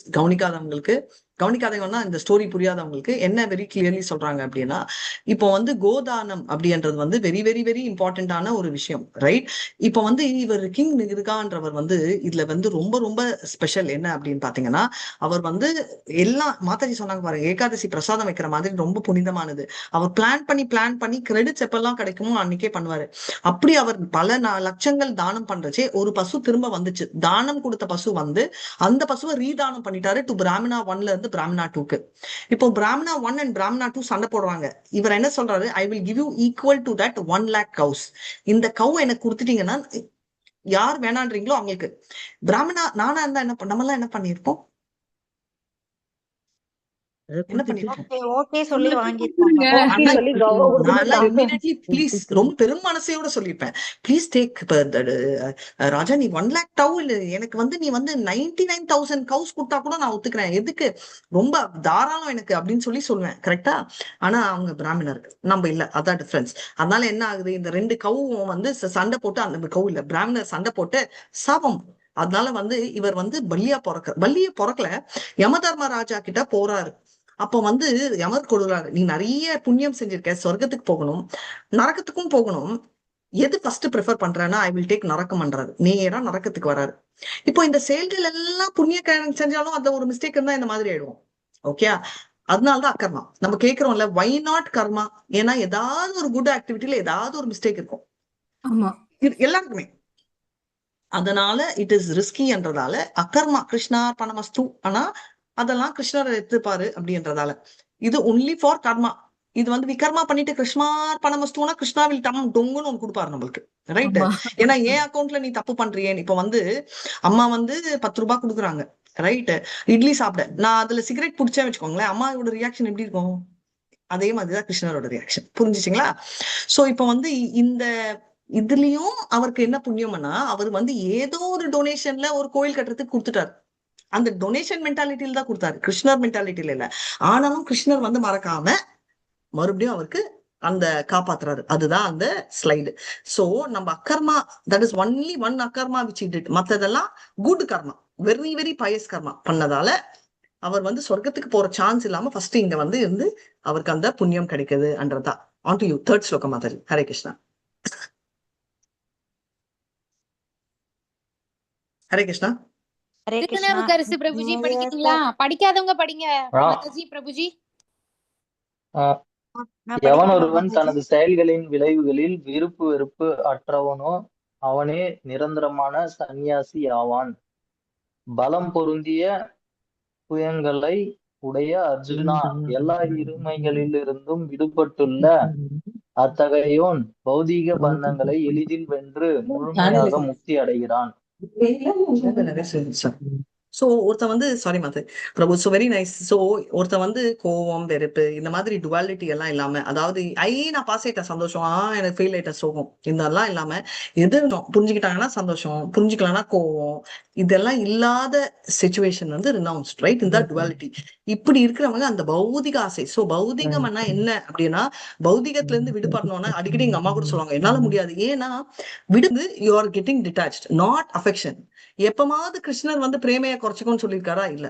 கவனிக்காதவங்கன்னா இந்த ஸ்டோரி புரியாதவங்களுக்கு என்ன வெரி கிளியர்லி சொல்றாங்க அப்படின்னா, இப்போ வந்து கோதானம் அப்படின்றது வந்து வெரி வெரி வெரி இம்பார்ட்டன்டான ஒரு விஷயம், ரைட்? இப்போ வந்து இவர் கிங் நிர்கான்றவர் வந்து இதுல வந்து ரொம்ப ரொம்ப ஸ்பெஷல் என்ன அப்படின்னு பாத்தீங்கன்னா, அவர் வந்து எல்லாம் மாதாஜி சொன்னாங்க பாருங்க, ஏகாதசி பிரசாதம் வைக்கிற மாதிரி ரொம்ப புனிதமானது. அவர் பிளான் பண்ணி கிரெடிட்ஸ் எப்பெல்லாம் கிடைக்குமோ அன்னைக்கே பண்ணுவாரு. அப்படி அவர் பல லட்சங்கள் தானம் பண்றச்சே ஒரு பசு திரும்ப வந்துச்சு. தானம் கொடுத்த பசு வந்து அந்த பசுவை ரீதானம் பண்ணிட்டாரு டு பிராமணா 1ல இருந்து பிராமணா 2க்கு. இப்போ பிராமணா 1 அண்ட் பிராமணா 2 சண்டை போடுறாங்க. இவர் என்ன சொல்றாரு, I will give you equal to that 1 lakh cows. இந்த கவு எனக்கு கொடுத்துட்டீங்கன்னா யார் வேணான்றீங்களோ அவங்களுக்கு. பிராமணா நானா இருந்தா நம்மளாம் என்ன பண்ணிருப்போம்? ரொம்ப பெரும் மனசையோட சொல்லிருப்பேன், ப்ளீஸ் டேக் ராஜா, நீ 1 lakh cow இல்ல, எனக்கு வந்து நீ வந்து 99,000 cows கொடுத்தா கூட நான் ஒத்துக்கிறேன், எதுக்கு, ரொம்ப தாராளம் எனக்கு அப்படின்னு சொல்லுவேன், கரெக்டா? ஆனா அவங்க பிராமணர், நம்ம இல்ல, அதான் டிஃபரன்ஸ். அதனால என்ன ஆகுது, இந்த 2 கவும் வந்து சண்டை போட்டு, அந்த கவு இல்ல பிராமணர் சண்டை போட்டு சாபம். அதனால வந்து இவர் வந்து பல்லியா பிறக்கல, யமதர்மராஜா கிட்ட போறாரு. அப்போ வந்து யமர் கொடுக்குறாரு, நீ நிறைய புண்ணியம் செஞ்சிருக்க, சொர்க்கத்துக்கு போகணும், நரக்கத்துக்கும் போகணும், எது ஃபர்ஸ்ட் ப்ரிஃபர் பண்றேன்னா ஐ வில் டேக் நரக்கம் பண்றாரு. நேரா நரக்கத்துக்கு வராரு. இப்போ இந்த செயல்கள் எல்லாம் புண்ணிய செஞ்சாலும் அந்த ஒரு மிஸ்டேக் இருந்தா இந்த மாதிரி ஆயிடுவோம். ஓகே, அதனாலதான் அக்கர்மா நம்ம கேட்கிறோம்ல, வை நாட் கர்மா? ஏன்னா ஏதாவது ஒரு குட் ஆக்டிவிட்டியில ஏதாவது ஒரு மிஸ்டேக் இருக்கும் எல்லாருக்குமே. அதனால இட் இஸ் ரிஸ்கின்றதால அக்கர்மா கிருஷ்ணா பணமஸ்து. ஆனா அதெல்லாம் கிருஷ்ணர் எடுத்துப்பாரு அப்படின்றதால இது ஒன்லி ஃபார் கர்மா. இது வந்து விகர்மா பண்ணிட்டு கிருஷ்ணார் பணமஸ்துனா கிருஷ்ணாவில் டொங்குன்னு ஒண்ணு கொடுப்பாரு நம்மளுக்கு, ரைட்? ஏன்னா என் அக்கௌண்ட்ல நீ தப்பு பண்றியேன்னு. இப்ப வந்து அம்மா வந்து 10 ரூபாய் கொடுக்குறாங்க, ரைட்? இட்லி சாப்பிட நான் அதுல சிகரெட் பிடிச்சேன் வச்சுக்கோங்களேன், அம்மாவோட ரியாக்ஷன் எப்படி இருக்கும்? அதே மாதிரிதான் கிருஷ்ணரோட ரியாக்ஷன். புரிஞ்சுச்சிங்களா? சோ இப்ப வந்து இந்த இதுலயும் அவருக்கு என்ன புண்ணியம்னா, அவர் வந்து ஏதோ ஒரு டொனேஷன்ல ஒரு கோயில் கட்டுறதுக்கு கொடுத்துட்டாரு. அந்த டொனேஷன் மென்டாலிட்டியில தான் கொடுத்தாரு, கிருஷ்ணர் மென்டாலிட்டியில இல்ல. ஆனாலும் கிருஷ்ணர் வந்து மறக்காம மறுபடியும் அவருக்கு அந்த காப்பாத்துறாரு. அதுதான் அந்த ஸ்லைடு. சோ நம்ம akarma, that is only one akarma which he did. மத்ததெல்லாம் good karma, very very pious karma பண்ணதால அவர் வந்து சொர்க்கத்துக்கு போற சான்ஸ் இல்லாம ஃபர்ஸ்ட் இங்க வந்து இருந்து அவருக்கு அந்த புண்ணியம் கிடைக்குதுன்றதா. ஆன் டு யூ, தேர்ட் ஸ்லோகம் மாதாஜி. ஹரே கிருஷ்ணா. ஹரே கிருஷ்ணா. திருநாவுக்கரசு பிரபுஜி படிக்கிறீங்களா? படிக்காதவங்க படிங்க மாதாஜி. பிரபுஜி, எவன் ஒருவன் தனது செயல்களின் விளைவுகளில் விருப்பு வெறுப்பு அற்றவனோ அவனே நிரந்தரமான சந்நியாசி ஆவான். பலம் பொருந்திய புயங்களை உடைய அர்ஜுனா, எல்லா இருமைகளிலிருந்தும் விடுபட்டுள்ள அத்தகையோன் பௌதீக பந்தங்களை எளிதில் வென்று முழுமையாக முக்தி அடைகிறான். ஸோ ஒருத்தன் வந்து சாரி மாத்து பிரபு, ஸோ வெரி நைஸ். ஸோ ஒருத்தன் வந்து கோவம், வெறுப்பு, இந்த மாதிரி டுவாலிட்டி எல்லாம் இல்லாம, அதாவது நான் பாஸ் ஆயிட்டேன் சந்தோஷம், எனக்கு ஃபெயில் ஆயிட்டேன் சோகம், இதெல்லாம் இல்லாம எது புரிஞ்சுக்கிட்டாங்கன்னா சந்தோஷம், புரிஞ்சுக்கலன்னா கோவம், இதெல்லாம் இல்லாத சிச்சுவேஷன் வந்து ரினவுன்ஸ்ட், ரைட்? இந்த டுவாலிட்டி. இப்படி இருக்கிறவங்க அந்த பௌதிக ஆசை. ஸோ பௌதிகம்னா என்ன அப்படின்னா, பௌதிகத்துல இருந்து விடுபடணும்னா, அடிக்கடி எங்க அம்மா கூட சொல்லுவாங்க, என்னால முடியாது. ஏன்னா விடுந்து you are getting detached, not affection. எப்பமாவது கிருஷ்ணர் வந்து பிரேமையை குறைச்சிக்கணும்னு சொல்லியிருக்காரா? இல்ல.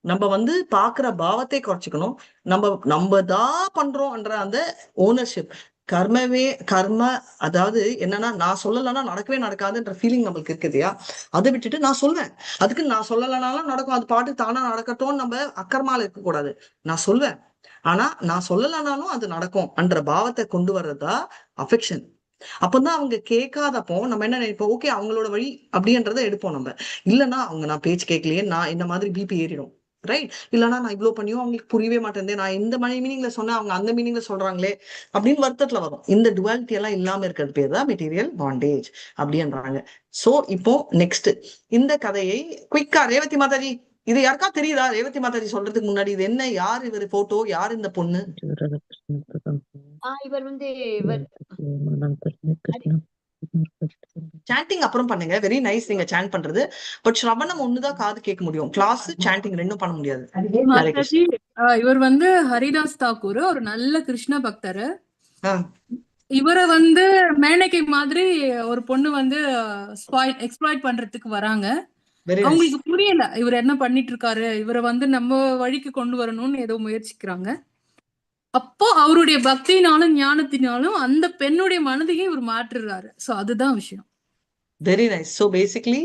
நம்ம வந்து பாக்குற பாவத்தை குறைச்சிக்கணும். நம்ம தான் பண்றோம்ன்ற அந்த ஓனர்ஷிப், கர்ம, அதாவது என்னன்னா, நான் சொல்லலைன்னா நடக்கவே நடக்காதுன்ற ஃபீலிங் நம்மளுக்கு இருக்குதுயா, அதை விட்டுட்டு நான் சொல்வேன், அதுக்கு நான் சொல்லலைனாலும் நடக்கும், அது பாட்டு தானா நடக்கட்டும், நம்ம அக்கர்மால இருக்கக்கூடாது. நான் சொல்வேன், ஆனா நான் சொல்லலைனாலும் அது நடக்கும் என்ற பாவத்தை கொண்டு வர்றதா அஃபெக்ஷன். அப்பதான் அவங்க கேட்காதப்போ நம்ம என்ன நினைப்போம், ஓகே அவங்களோட வழி அப்படின்றத எடுப்போம். நம்ம இல்லைன்னா அவங்க நான் பேச்சு கேட்கலையே, நான் இந்த மாதிரி பிபி ஏறிடும், ரைட்? இல்லைன்னா நான் இவ்வளவு பண்ணியும் அவங்களுக்கு புரியவே மாட்டேன், நான் இந்த மீனிங்ல சொன்னேன், அவங்க அந்த மீனிங்ல சொல்றாங்களே அப்படின்னு வருத்தத்துல வரும். இந்த டுவாலிட்டி எல்லாம் இல்லாம இருக்கிறது பேர் தான் மெட்டீரியல் பாண்டேஜ் அப்படின்றாங்க. சோ இப்போ நெக்ஸ்ட் இந்த கதையை குயிக்கா ரேவதி மாதாஜி, இது யாருக்கா தெரியுதா? ரேவதி மாதாஜி சொல்றதுக்கு முன்னாடி இது என்ன, யார் இவர் போட்டோ, யார் இந்த பொண்ணு? இவர் வந்து சாண்டிங் அப்புறம் பண்ணுங்க, வெரி நைஸ் நீங்க சாண்ட் பண்றது. பட் ஸ்ரவணம் ஒண்ணுதான் காது கேட்க முடியும், கிளாஸ் சாண்டிங் ரெண்டும் பண்ண முடியாது. மாதாஜி, இவர் வந்து ஹரிதாஸ் தாக்கூர், ஒரு நல்ல கிருஷ்ண பக்தர். இவரை வந்து மேனகை மாதிரி ஒரு பொண்ணு வந்து எக்ஸ்ப்ளாய்ட் பண்றதுக்கு வராங்க. அவங்களுக்கு புரியல இவர் என்ன பண்ணிட்டு இருக்காரு, இவரை வந்து நம்ம வழிக்கு கொண்டு வரணும்னு ஏதோ முயற்சிக்கிறாங்க. அப்போ அவருடைய பக்தினாலும் ஞானத்தினாலும் அந்த பெண்ணுடைய மனதையும் இவர் மாற்றுறாரு. சோ அதுதான் விஷயம். Very nice. So basically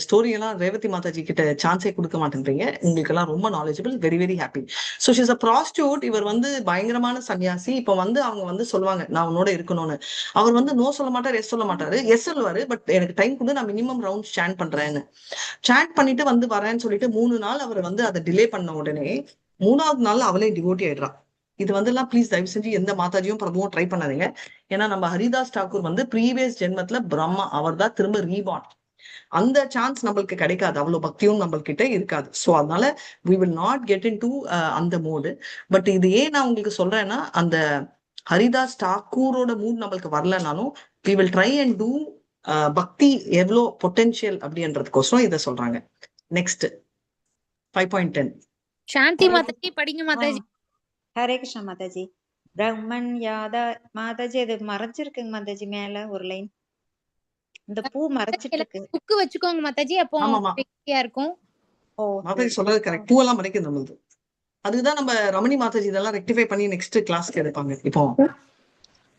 story எல்லாம் ரேவதி மாதாஜி கிட்ட சான்ஸே கொடுக்க மாட்டேன்றீங்க, உங்களுக்கு எல்லாம் ரொம்ப knowledgeable, very very happy. So she's a prostitute. இவர் வந்து பயங்கரமான சன்னியாசி. இப்போ வந்து அவங்க வந்து சொல்லுவாங்க நான் உன்னோட இருக்கணும்னு. அவர் வந்து நோ சொல்ல மாட்டார், எஸ் சொல்ல மாட்டாரு. எஸ் சொல்லுவாரு, பட் எனக்கு டைம் கொண்டு நான் மினிமம் ரவுண்ட் சாண்ட் பண்றேன்னு சாண்ட் பண்ணிட்டு வந்து வரேன்னு சொல்லிட்டு 3 நாள் அவர் வந்து அதை டிலே பண்ண உடனே 3வது நாள் அவளே டிவோட்டி ஆயிடுறா. இது வந்து எல்லாம் ப்ளீஸ் தயவு செஞ்சு எந்த மாதாஜியும் பிரபுவும் ட்ரை பண்ணாதீங்க. ஏன்னா நம்ம ஹரிதாஸ் தாக்கூர் வந்து ப்ரீவியஸ் ஜென்மத்துல பிரம்மா, அவர் தான் திரும்ப ரீபார்ன். அந்த சான்ஸ் நம்மளுக்கு கிடைக்காது, அவ்வளவு பக்தியும் நம்மள்கிட்ட இருக்காது. ஸோ அதனால we will not get into அந்த மோடு. பட் இது ஏன் நான் உங்களுக்கு சொல்றேன்னா, அந்த ஹரிதாஸ் தாக்கூரோட மூட் நம்மளுக்கு வரலனாலும் we will try and do பக்தி எவ்வளோ பொட்டென்ஷியல் அப்படின்றதுக்கோசரம் இதை சொல்றாங்க. நெக்ஸ்ட் 5.10 சாந்தி மாதாஜி படிங்க மாதாஜி. ஹரே கிருஷ்ணா மாதாஜி. பிரம்மன் யாதா மாதாஜி, அது மறைஞ்சிருக்குங்க மாதாஜி, மேல ஒரு லைன் இந்த பூ மறைச்சிட்டு இருக்கு. புக்கு வச்சுக்கோங்க மாதாஜி, அப்போ ஈஸியா இருக்கும். மாதாஜி சொல்றது கரெக்ட், பூவெல்லாம் மறைக்குது நம்மளுக்கு. அதுதான் நம்ம ரமணி மாதாஜி இதெல்லாம் ரெக்டிஃபை பண்ணி நெக்ஸ்ட் கிளாஸ்க்கு எடுப்பாங்க. இப்போ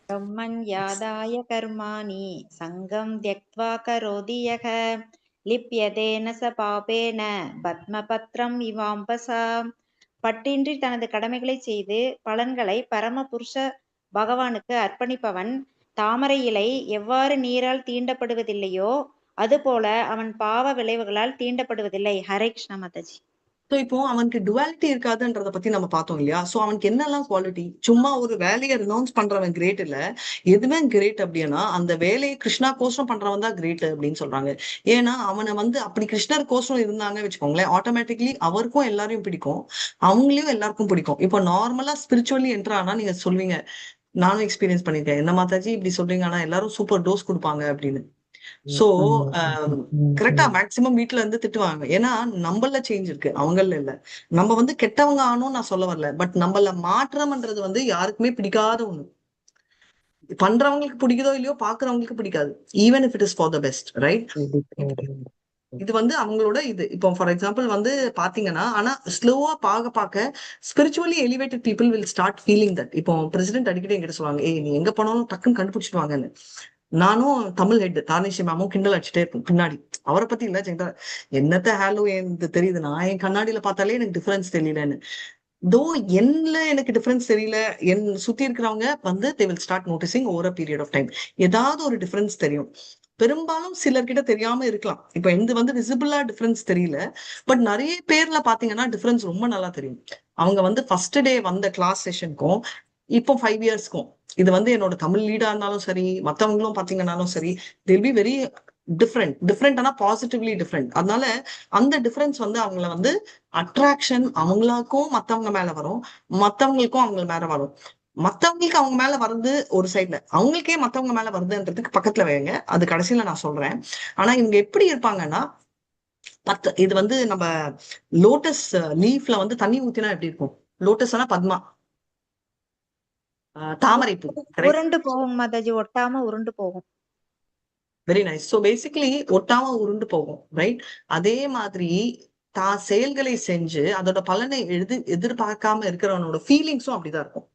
பிரம்மன் யாதாய கர்மாணி சங்கம் த்யக்த்வா கரோதி யக லிப்யதேன ச பாபேன பத்மபத்ரம் இவாம்பசா. பற்றின்றி தனது கடமைகளை செய்து பலன்களை பரம புருஷ பகவானுக்கு அர்ப்பணிப்பவன் தாமரை இலை எவ்வாறு நீரால் தீண்டப்படுவதில்லையோ அதுபோல அவன் பாவ விளைவுகளால் தீண்டப்படுவதில்லை. ஹரே கிருஷ்ணா மாதாஜி. ஸோ இப்போ அவனுக்கு டுவாலிட்டி இருக்காதுன்றத பத்தி நம்ம பார்த்தோம் இல்லையா? ஸோ அவனுக்கு என்னெல்லாம் குவாலிட்டி, சும்மா ஒரு வேலையை ரினவுன்ஸ் பண்றவன் கிரேட் இல்ல, எதுவுமே கிரேட் அப்படின்னா அந்த வேலையை கிருஷ்ணா கோசம் பண்றவன் தான் கிரேட் அப்படின்னு சொல்றாங்க. ஏன்னா அவனை வந்து அப்படி கிருஷ்ணர் கோசம் இருந்தாங்க வச்சுக்கோங்களேன், ஆட்டோமேட்டிக்லி அவருக்கும் எல்லாரையும் பிடிக்கும், அவங்களையும் எல்லாருக்கும் பிடிக்கும். இப்போ நார்மலா ஸ்பிரிச்சுவலி என்ட்ரு ஆனா நீங்க சொல்வீங்க, நானும் எக்ஸ்பீரியன்ஸ் பண்ணிருக்கேன், என்ன மாதாஜி இப்படி சொல்றீங்க, ஆனா எல்லாரும் சூப்பர் டோஸ் கொடுப்பாங்க அப்படின்னு. சோ கரெக்டா மேக்சிமம் வீட்டுல இருந்து திட்டுவாங்க, ஏன்னா நம்மள சேஞ்ச் இருக்கு, அவங்கள இல்ல. நம்ம வந்து கெட்டவங்க ஆனோம் நான் சொல்ல வரல, பட் நம்மள மாற்றம்ன்றது வந்து யாருக்குமே பிடிக்காத ஒண்ணு. பண்றவங்களுக்கு பிடிக்குதோ இல்லையோ, பாக்குறவங்களுக்கு பிடிக்காது, even if it is for the best, right? இது வந்து அவங்களோட இது. இப்போ ஃபார் எக்ஸாம்பிள் வந்து பாத்தீங்கன்னா, ஆனா ஸ்லோவா பார்க்க spiritually elevated people will start feeling that. இப்போ பிரசிடென்ட் அடிக்கடி என்கிட்ட சொல்லுவாங்க, ஏய் நீ எங்க போனாலும் டக்குன்னு கண்டுபிடிச்சிடுவாங்கன்னு. நானும் தமிழ் ஹெட் தானிஷி மேமும் கிண்டல் அடிச்சுட்டே இருக்கும் பின்னாடி, அவரை பத்தி இல்ல ஜென்ரல், என்னத்த ஹேலோ எனக்கு தெரியுது, நான் என் கண்ணாடியில பார்த்தாலே எனக்கு டிஃபரன்ஸ் தெரியலன்னு. தோ எனக்கு டிஃபரன்ஸ் தெரியல, என் சுத்தி இருக்கிறவங்க வந்து they will start noticing over a period of time. ஏதாவது ஒரு டிஃபரன்ஸ் தெரியும். பெரும்பாலும் சிலர்கிட்ட தெரியாம இருக்கலாம். இப்ப எந்த வந்து விசிபிளா டிஃபரன்ஸ் தெரியல, பட் நிறைய பேர்ல பாத்தீங்கன்னா டிஃபரன்ஸ் ரொம்ப நல்லா தெரியும். அவங்க வந்து ஃபர்ஸ்ட் டே வந்த கிளாஸ் செஷனுக்கும் இப்போ 5 இயர்ஸ்க்கும், இது வந்து என்னோட தமிழ் லீடா இருந்தாலும் சரி, மத்தவங்களும் பாத்தீங்கன்னாலும் சரி, they'll be very டிஃப்ரெண்ட்னா பாசிட்டிவ்லி டிஃப்ரெண்ட். அதனால அந்த டிஃபரன்ஸ் வந்து அவங்கள வந்து அட்ராக்ஷன் அவங்களுக்கும் மத்தவங்க மேல வரும், மத்தவங்களுக்கும் அவங்க மேல வரும். மத்தவங்களுக்கு அவங்க மேல வருது ஒரு சைட்ல, அவங்களுக்கே மத்தவங்க மேல வருதுன்றதுக்கு பக்கத்துல வைங்க, அது கடைசியில நான் சொல்றேன். ஆனா இவங்க எப்படி இருப்பாங்கன்னா, இது வந்து நம்ம லோட்டஸ் லீஃப்ல வந்து தண்ணி ஊத்தினா எப்படி இருக்கும்? லோட்டஸ்னா பத்மா, தாமரை பூ. உருண்டு போகும் மாதாஜி, ஒட்டாம உருண்டு போகும். Very nice. ஸோ பேசிக்கலி ஒட்டாம உருண்டு போகும், ரைட்? அதே மாதிரி தான் செயல்களை செஞ்சு அதோட பலனை எதிர்பார்க்காம இருக்கிறவனோட ஃபீலிங்ஸும் அப்படிதான் இருக்கும்.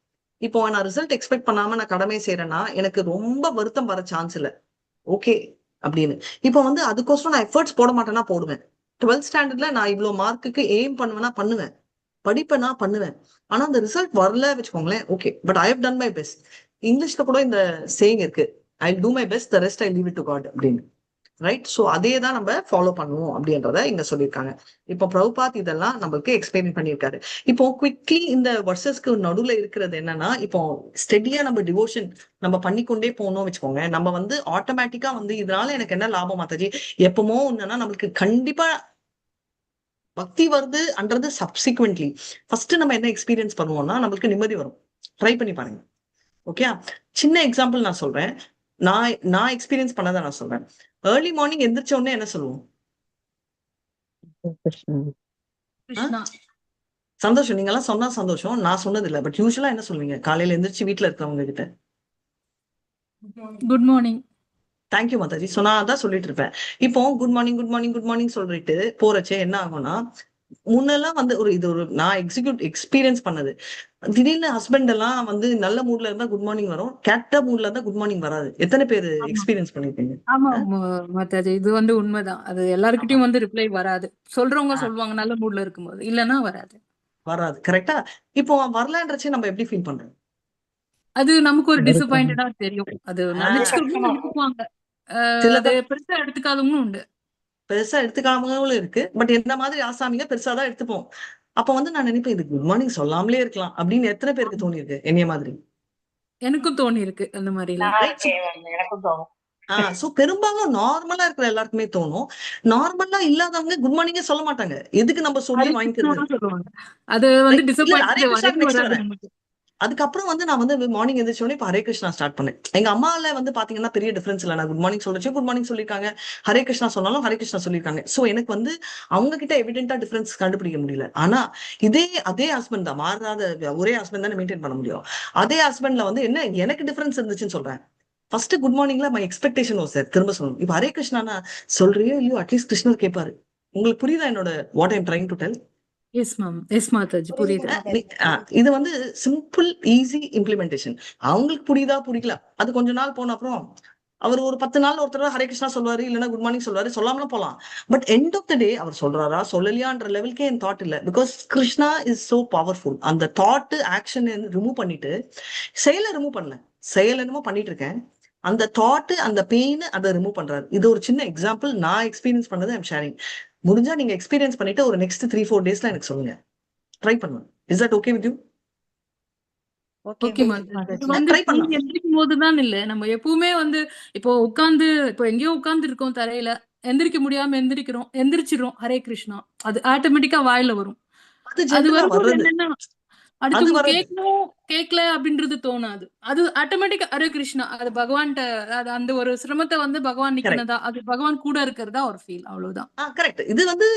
இப்போ நான் ரிசல்ட் எக்ஸ்பெக்ட் பண்ணாம நான் கடமை செய்யறேன்னா எனக்கு ரொம்ப வருத்தம் வர சான்ஸ் இல்லை, ஓகே அப்படின்னு. இப்போ வந்து அதுக்கோசரம் நான் எஃபர்ட்ஸ் போட மாட்டேன்னா போடுவேன். 12th ஸ்டாண்டர்ட்ல நான் இவ்வளவு மார்க்குக்கு எய்ம் பண்ணுவேன்னா பண்ணுவேன், படிப்பேன்னா பண்ணுவேன். ஆனா அந்த ரிசல்ட் வரல வச்சுக்கோங்களேன், okay, but I have done my best. இங்கிலீஷ்ல கூட இந்த சேயிங் இருக்கு, I do my best, the rest I leave it to God அப்படின்னு, ரைட்? ஸோ அதே தான் நம்ம ஃபாலோ பண்ணுவோம் அப்படின்றத இங்க சொல்லியிருக்காங்க. இப்போ பிரபுபாத் இதெல்லாம் நம்மளுக்கு எக்ஸ்பிளைன் பண்ணியிருக்காரு. இப்போ குவிக்லி இந்த வர்சஸ்க்கு நடுவுல இருக்கிறது என்னன்னா, இப்போ ஸ்டெடியா நம்ம டிவோஷன் நம்ம பண்ணிக்கொண்டே போனோம் வச்சுக்கோங்க, நம்ம வந்து ஆட்டோமேட்டிக்கா வந்து இதனால எனக்கு என்ன லாபம் மாதாஜி, எப்பமோ ஒண்ணுன்னா நம்மளுக்கு கண்டிப்பா பக்தி வருதுன்றது சப்சிக்வெண்ட்லி. ஃபர்ஸ்ட் நம்ம என்ன எக்ஸ்பீரியன்ஸ் பண்ணுவோம்னா நம்மளுக்கு நிம்மதி வரும். ட்ரை பண்ணி பாருங்க, ஓகே? சின்ன எக்ஸாம்பிள் நான் சொல்றேன், நான் எக்ஸ்பீரியன்ஸ் பண்ணதை நான் சொல்றேன். ஏர்லி மார்னிங் எந்திரிச்ச உடனே என்ன சொல்லுவோம்? சந்தோஷம். நீங்க எல்லாம் சொன்னா சந்தோஷம், நான் சொன்னது இல்லை. பட் யூஸ்வலா என்ன சொல்லுவீங்க காலையில எந்திரிச்சு வீட்டுல இருக்கிறவங்க கிட்ட? Good morning. Thank you Mataji. So நான் அதான் சொல்லிட்டு இருப்பேன். இப்போ good morning good morning good morning சொல்லிட்டு போறச்சே என்ன ஆகும்னா, முன்னெல்லாம் வந்து இது ஒரு நான் எக்ஸ்பீரியன்ஸ் பண்ணது. திடீர்னு ஹஸ்பண்ட் எல்லாம் வந்து நல்ல மூட்ல இருந்தா குட் மார்னிங் வரும், கெட்ட மூட்ல இருந்தா குட் மார்னிங் வராது. எத்தனை பேர் எக்ஸ்பீரியன்ஸ் பண்ணிருக்கீங்க? ஆமா மாதாஜி, இது வந்து உண்மைதான். அது எல்லாருக்கிட்டையும் வந்து ரிப்ளை வராது. சொல்றவங்க சொல்லுவாங்க நல்ல மூட்ல இருக்கும்போது, இல்லைன்னா வராது. கரெக்டா? இப்போ வரலன்றச்சே நம்ம எப்படி ஃபீல் பண்றோம்? அது நமக்கு ஒரு டிசப்பாயிண்டடா தெரியும். அது நினைச்சுக்கிறவங்க நினைச்சுக்குவாங்க, அது பெருசா எடுத்துக்காதவங்களும் உண்டு. பெருசா எடுத்துக்காமலும் இருக்கு. பட் எந்த மாதிரி ஆசாமிங்க பெருசாதான் எடுத்துப்போம். அப்ப வந்து நான் நினைப்பேன், இது குட் மார்னிங் சொல்லாமலே இருக்கலாம் அப்படின்னு எத்தனை பேருக்கு தோணி இருக்கு என்னைய மாதிரி? எனக்கும் தோணி இருக்கு அந்த மாதிரி எல்லாம். எனக்கும் தோணும். சோ பெரும்பாலும் நார்மலா இருக்கிற எல்லாருக்குமே தோணும். நார்மலா இல்லாதவங்க குட் மார்னிங்கே சொல்ல மாட்டாங்க. எதுக்கு நம்ம சொல்லி வாங்கிக்கிறது? சொல்லுவாங்க. அது வந்து டிசப்பாயிண்ட். அதுக்கப்புறம் வந்து நான் வந்து மார்னிங் எந்திரிச்சோடனே இப்ப ஹரே கிருஷ்ணா ஸ்டார்ட் பண்ணேன். எங்க அம்மால வந்து பாத்தீங்கன்னா பெரிய டிஃபரன்ஸ் இல்லை. நான் குட் மார்னிங் சொல்றேன், குட் மார்னிங் சொல்லிருக்காங்க, ஹரே கிருஷ்ணா சொன்னாலும் ஹரே கிருஷ்ணா சொல்லியிருக்காங்க. சோ எனக்கு வந்து அவங்க கிட்ட எவிடென்டா டிஃபரன்ஸ் கண்டுபிடிக்க முடியல. ஆனா அதே ஹஸ்பண்ட் தான், மாறாத ஒரே ஹஸ்பண்ட் தானே மெயின்டைன் பண்ண முடியும். அதே ஹஸ்பண்ட்ல வந்து என்ன எனக்கு டிஃபரன்ஸ் இருந்துச்சுன்னு சொல்றேன். ஃபர்ஸ்ட் குட் மார்னிங்ல மை எக்ஸ்பெக்டேஷன் வாஸ் சார் திரும்ப சொல்லணும். இப்ப ஹரே கிருஷ்ணா சொல்றியோ இல்லையோ அட்லீஸ்ட் கிருஷ்ணர் கேட்பாரு. உங்களுக்கு புரியுதா என்னோட what I am trying to tell? Yes ma'am, yes Mataji, புரியுது. இது வந்து சிம்பிள் ஈஸி இம்ப்ளிமெண்டேஷன். அவங்களுக்கு புரியுதா புரியல, அது கொஞ்ச நாள் போன அப்புறம் அவர் ஒரு 10 நாள் ஒருத்தர் ஹரே கிருஷ்ணா சொல்லுவாரு, இல்லைன்னா குட் மார்னிங் சொல்லுவாரு, சொல்லாமலாம் போலாம். பட் எண்ட் ஆஃப் த டே அவர் சொல்றாரா சொல்லலையான்ற லெவலுக்கே என் தாட் இல்லை. Because Krishna is so powerful. அந்த தாட் ஆக்ஷன் ரிமூவ் பண்ணிட்டு செயலை ரிமூவ் பண்ணல, செயல் என்னமோ பண்ணிட்டு இருக்கேன், அந்த தாட் அந்த பெயின் அதை ரிமூவ் பண்றாரு. இது ஒரு சின்ன எக்ஸாம்பிள், நான் எக்ஸ்பீரியன்ஸ் பண்ணது ஐம் ஷேரிங். முடிஞ்சா நீங்க எக்ஸ்பீரியன்ஸ் பண்ணிட்டு ஒரு நெக்ஸ்ட் 3-4 டேஸ்ல எனக்கு சொல்லுங்க, ட்ரை பண்ணுங்க. Is that okay with you? Okay Mataji. எந்திரிக்கும் போதுதான் இல்ல, நம்ம எப்பவுமே வந்து இப்போ எங்கேயோ உட்கார்ந்து இருக்கோம் தரையில, எந்திரிக்க முடியாம எந்திரிச்சிரும் ஹரே கிருஷ்ணா, அது ஆட்டோமேட்டிக்கா வாயில வரும். அது வரும்போது என்னன்னா அடுத்தவங்க கேட்கல அப்படின்றது தோணாது. அது ஆட்டோமேட்டிக்கா ஹரே கிருஷ்ணா, அது பகவான்கிட்ட அந்த ஒரு சிரமத்தை வந்து பகவான் நிக்கிறதா, அது பகவான் கூட இருக்கிறதா ஒரு ஃபீல், அவ்வளவுதான். கரெக்ட். இது வந்து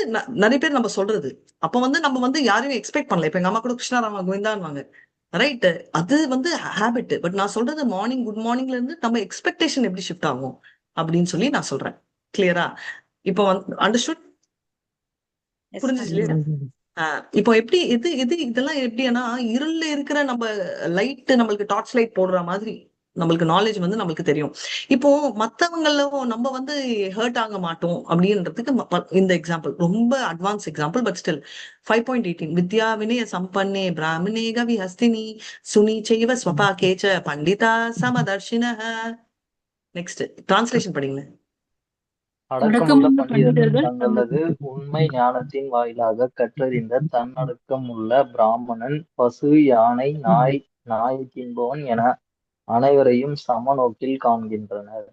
நிறைய பேர் நம்ம சொல்றது, அப்ப வந்து நம்ம வந்து யாரையும் எக்ஸ்பெக்ட் பண்ணல. இப்ப எங்க அம்மா கூட கிருஷ்ணாராமா கோவிந்தான்வாங்க, ரைட்? அது வந்து ஹேபிட். பட் நான் சொல்றது மார்னிங் குட் மார்னிங்ல இருந்து நம்ம எக்ஸ்பெக்டேஷன் எப்படி ஷிஃப்ட் ஆகும் அப்படின்னு சொல்லி நான் சொல்றேன். கிளியரா? இப்போ அண்டர்ஸ்டுட்? புரிஞ்சுச்சு? இப்போ எப்படி இதெல்லாம் எப்படின்னா, இருள்ல இருக்கிற நம்ம லைட் நம்மளுக்கு டார்ச் லைட் போடுற மாதிரி நம்மளுக்கு நாலேஜ் வந்து நம்மளுக்கு தெரியும். இப்போ மத்தவங்கள நம்ம வந்து ஹர்ட் ஆக மாட்டோம் அப்படின்றதுக்கு இந்த எக்ஸாம்பிள் ரொம்ப அட்வான்ஸ் எக்ஸாம்பிள். பட் ஸ்டில் 5.18 வித்யா வினய சம்பன்னே பிராமணே கவி ஹஸ்தினி சுனி செய்வ ஸ்வபா கேச்ச பண்டிதா சமதர்ஷின. நெக்ஸ்ட் டிரான்ஸ்லேஷன் படிங்க. அடக்கமுள்ள பண்டிதர்கள் தங்களது உண்மை ஞானத்தின் வாயிலாக கற்றறிந்த தன்னடக்கமுள்ள பிராமணன் பசு, யானை, நாய் தின்பவன் என அனைவரையும் சமநோக்கில் காண்கின்றனர்.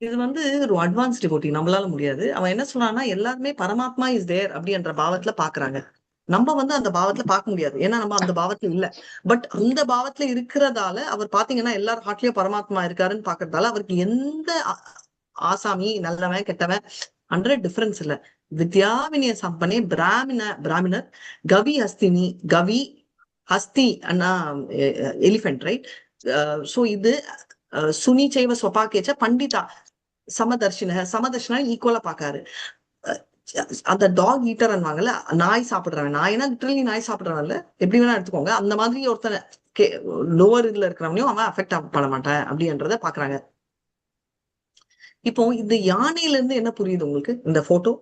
இது வந்து ஒரு அட்வான்ஸ் டிவோட்டி, நம்மளால முடியாது. அவன் என்ன சொல்றான்னா, எல்லாருமே பரமாத்மா இஸ் தேர் அப்படின்ற பாவத்துல பாக்குறாங்க. நம்ம வந்து அந்த பாவத்துல பார்க்க முடியாது, ஏன்னா நம்ம அந்த பாவத்துல இல்ல. பட் அந்த பாவத்துல இருக்கிறதால அவர் பாத்தீங்கன்னா எல்லார் ஹார்ட்லயும் பரமாத்மா இருக்காருன்னு பாக்குறதால அவருக்கு எந்த ஆசாமி நல்லவன் கெட்டவன் 100 டிஃபரன்ஸ் இல்ல. வித்யா வினய சம்பனே பிராமணர் கவி ஹஸ்தினி, கவி ஹஸ்தி அண்ணா எலிஃபென்ட், ரைட்? சோ இது சுனி செய்வ சொபாக்கேச்ச பண்டிதா சமதர்ஷினா ஈக்குவலா பாக்காரு. அந்த டாக் ஈட்டர்ன்னுவாங்கல்ல, நாய் சாப்பிடுறவன், நாய்னா லிட்டரலி நாய் சாப்பிடுறவன்ல, எப்படி வேணா எடுத்துக்கோங்க. அந்த மாதிரி ஒருத்தனை லோவர் இதுல இருக்கிறவனையும் அவன் அஃபெக்ட் பண்ண மாட்டான் அப்படின்றத பாக்குறாங்க. இப்போ இந்த யானையில இருந்து என்ன புரியுது உங்களுக்கு இந்த போட்டோ?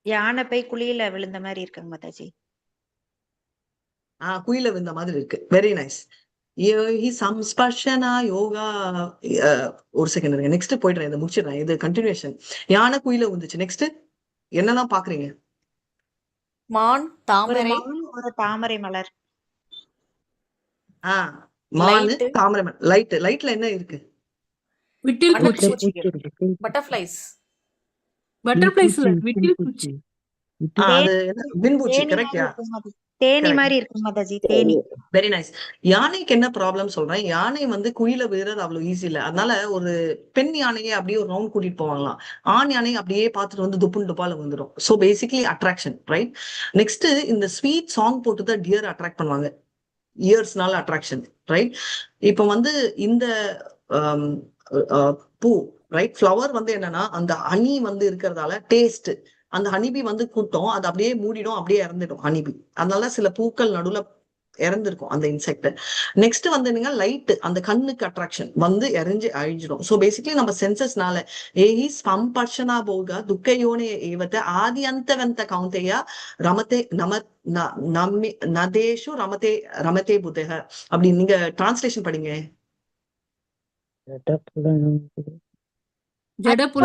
யானை போய் குழியில விழுந்த மாதிரி இருக்காங்க மாதாஜி. குயில விழுந்த மாதிரி இருக்கு. Very nice. சம்ஸ்பர்ஷனா யோகா. ஒரு செகண்ட் இருங்க, நெக்ஸ்ட் போயிடுறேன், இதை முடிச்சிடுறேன், இது கண்டினியூஷன். யானை குயில வந்துச்சு. நெக்ஸ்ட் என்னதான் பாக்குறீங்க? மான், தாமரை, ஒரு தாமரை மலர். மானு, தாமரை மலர். லைட்ல என்ன இருக்கு? விட்டில் பூச்சி, பட்டர்ஃபிளைஸ். பட்டர்ஃபிளைஸ் இல்ல, விட்டில் பூச்சி. அது விண்பூச்சி, கரெக்டா? தேனி மாதிரி இருக்கு மாதாஜி, தேனி. Very nice. யானைக்கு என்ன ப்ராப்ளம் சொல்றேன், யானை வந்து குயில விழுறது அவ்வளவு ஈஸி இல்ல. அதனால ஒரு பெண் யானையை அப்படியே ஒரு ரவுண்ட் கூட்டிட்டு போவாங்களாம். ஆண் யானையை அப்படியே பார்த்துட்டு வந்து துப்புன்னு துப்பால வந்துடும். So basically attraction, right? Next இந்த ஸ்வீட் சாங் போட்டு தான் டியர் அட்ராக்ட் பண்ணுவாங்க. இயர்ஸ்னால அட்ராக்ஷன், ரைட்? இப்ப வந்து இந்த பூ, ரைட், ஃப்ளவர் வந்து என்னன்னா அந்த ஹனி வந்து இருக்கிறதால டேஸ்ட், அந்த ஹனிபி வந்து கூட்டம் அது அப்படியே மூடிடும், அப்படியே இறந்துடும் ஹனிபி. அதனால சில பூக்கள் நடுவுல இறந்துருக்கும் அந்த இன்செக்ட். நெக்ஸ்ட் வந்து என்னங்க, லைட், அந்த கண்ணுக்கு அட்ராக்ஷன் வந்து எரிஞ்சு அழிஞ்சிடும். ஸோ பேசிக்லி நம்ம சென்சஸ்னால ஏஹி ஸ்பம்பர்ஷனா போக துக்கையோனே ஏவத்தை ஆதி அந்தவந்த கவுந்தையா ரமதே நதேஷு ரமதே புதக. அப்படி நீங்க டிரான்ஸ்லேஷன் படிங்க. துன்பங்களுக்கு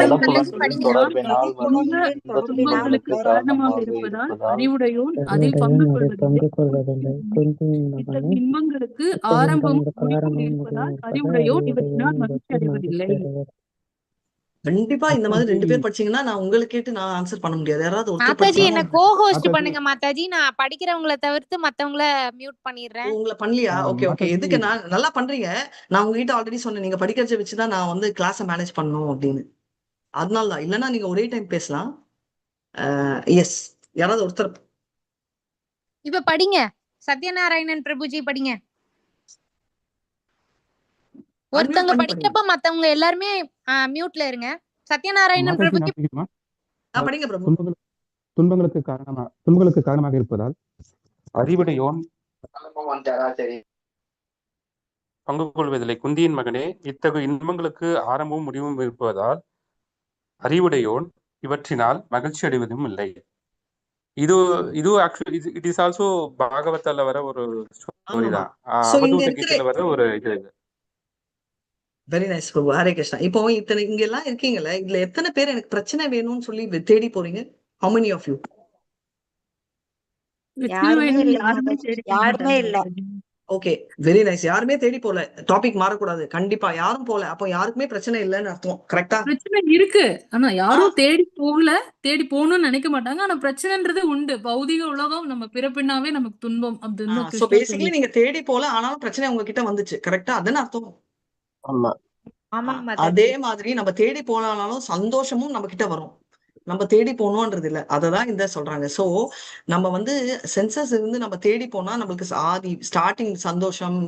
காரணமாக இருப்பதால் அறிவுடையோன் அதில் பங்கு கொள்வதில்லை. இன்பங்களுக்கு ஆரம்பமும் முடிவும் இருப்பதால் அறிவுடையோன் இவற்றினால் மகிழ்ச்சி அடைவதில்லை. கண்டிப்பா இந்த மாதிரி 2 பேர் படிச்சீங்கன்னா நான் உங்களுக்கு கேட்டு நான் ஆன்சர் பண்ண முடியாது. யாராவது மாதாஜி என்ன கோ-ஹோஸ்ட் பண்ணுங்க மாதாஜி. நான் படிக்கிறவங்கள தவிர்த்து மத்தவங்கள மியூட் பண்ணிடுறேன். உங்களை பண்ணலையா? Okay okay. எதுக்கு? நான் நல்லா பண்றீங்க. நான் உங்ககிட்ட ஆல்ரெடி சொன்னேன், நீங்க படிக்கிறத வச்சுதான் நான் வந்து கிளாஸை மேனேஜ் பண்ணணும் அப்படின்னு. அதனாலதான். இல்லைன்னா நீங்க ஒரே டைம் பேசலாம். எஸ், யாராவது ஒருத்தர் இப்ப படிங்க. சத்யநாராயணன் பிரபுஜி படிங்க. ஒருத்தங்க படிக்கிறப்ப மத்தவங்க எல்லாருமே மியூட்ல இருங்க. சத்யநாராயணன் பிரபுஜி படிங்க பிரபு. துன்பங்களுக்கு காரணமாக இருப்பதால் அறிவுடையோன் பங்கு கொள்வதில்லை. குந்தியின் மகனே, இத்தகைய இன்பங்களுக்கு ஆரம்பமும் முடிவும் இருப்பதால் அறிவுடையோன் இவற்றினால் மகிழ்ச்சி அடைவதும் இல்லை. இது ஆக்சுவலி இட் இஸ் ஆல்சோ பாகவத்தால வர ஒரு ஸ்டோரி தான். அவதூத கீதையில வர ஒரு இது. வெரி நைஸ் பிரபு. ஹரே கிருஷ்ணா. இப்போ இங்க எல்லாம் இருக்கீங்கல்ல, இதுல எத்தனை பேர் எனக்கு பிரச்சனை வேணும்னு சொல்லி தேடி போறீங்க? How many of you? யாருமே இல்ல. Okay, very nice. யாருமே தேடி போல. டாபிக் மாறக்கூடாது. கண்டிப்பா யாரும் போல. அப்போ யாருக்குமே பிரச்சனை இல்லைன்னு அர்த்தம். கரெக்டா? பிரச்சனை இருக்கு, ஆனா யாரும் தேடி போகல, தேடி போகணும்னு நினைக்க மாட்டாங்க. ஆனா பிரச்சனைன்றது உண்டு. பௌதிக உலகம் நம்ம பிறப்பின்னாவே நமக்கு துன்பம் அப்படின்னு. சோ பேசிக்கலி நீங்க தேடி போல, ஆனாலும் பிரச்சனை உங்ககிட்ட வந்துச்சு. கரெக்டா? அதுன்னு அர்த்தம். அதே மாதிரி நம்ம தேடி போனாலும் சந்தோஷமும் நம்ம கிட்ட வரும். நம்ம தேடி போனோம்ன்றது இல்ல. அததான் இந்த சொல்றாங்க. சோ நம்ம வந்து சென்சஸ் இருந்து நம்ம தேடி போனா நம்மளுக்கு ஆதி ஸ்டார்டிங் சந்தோஷம்,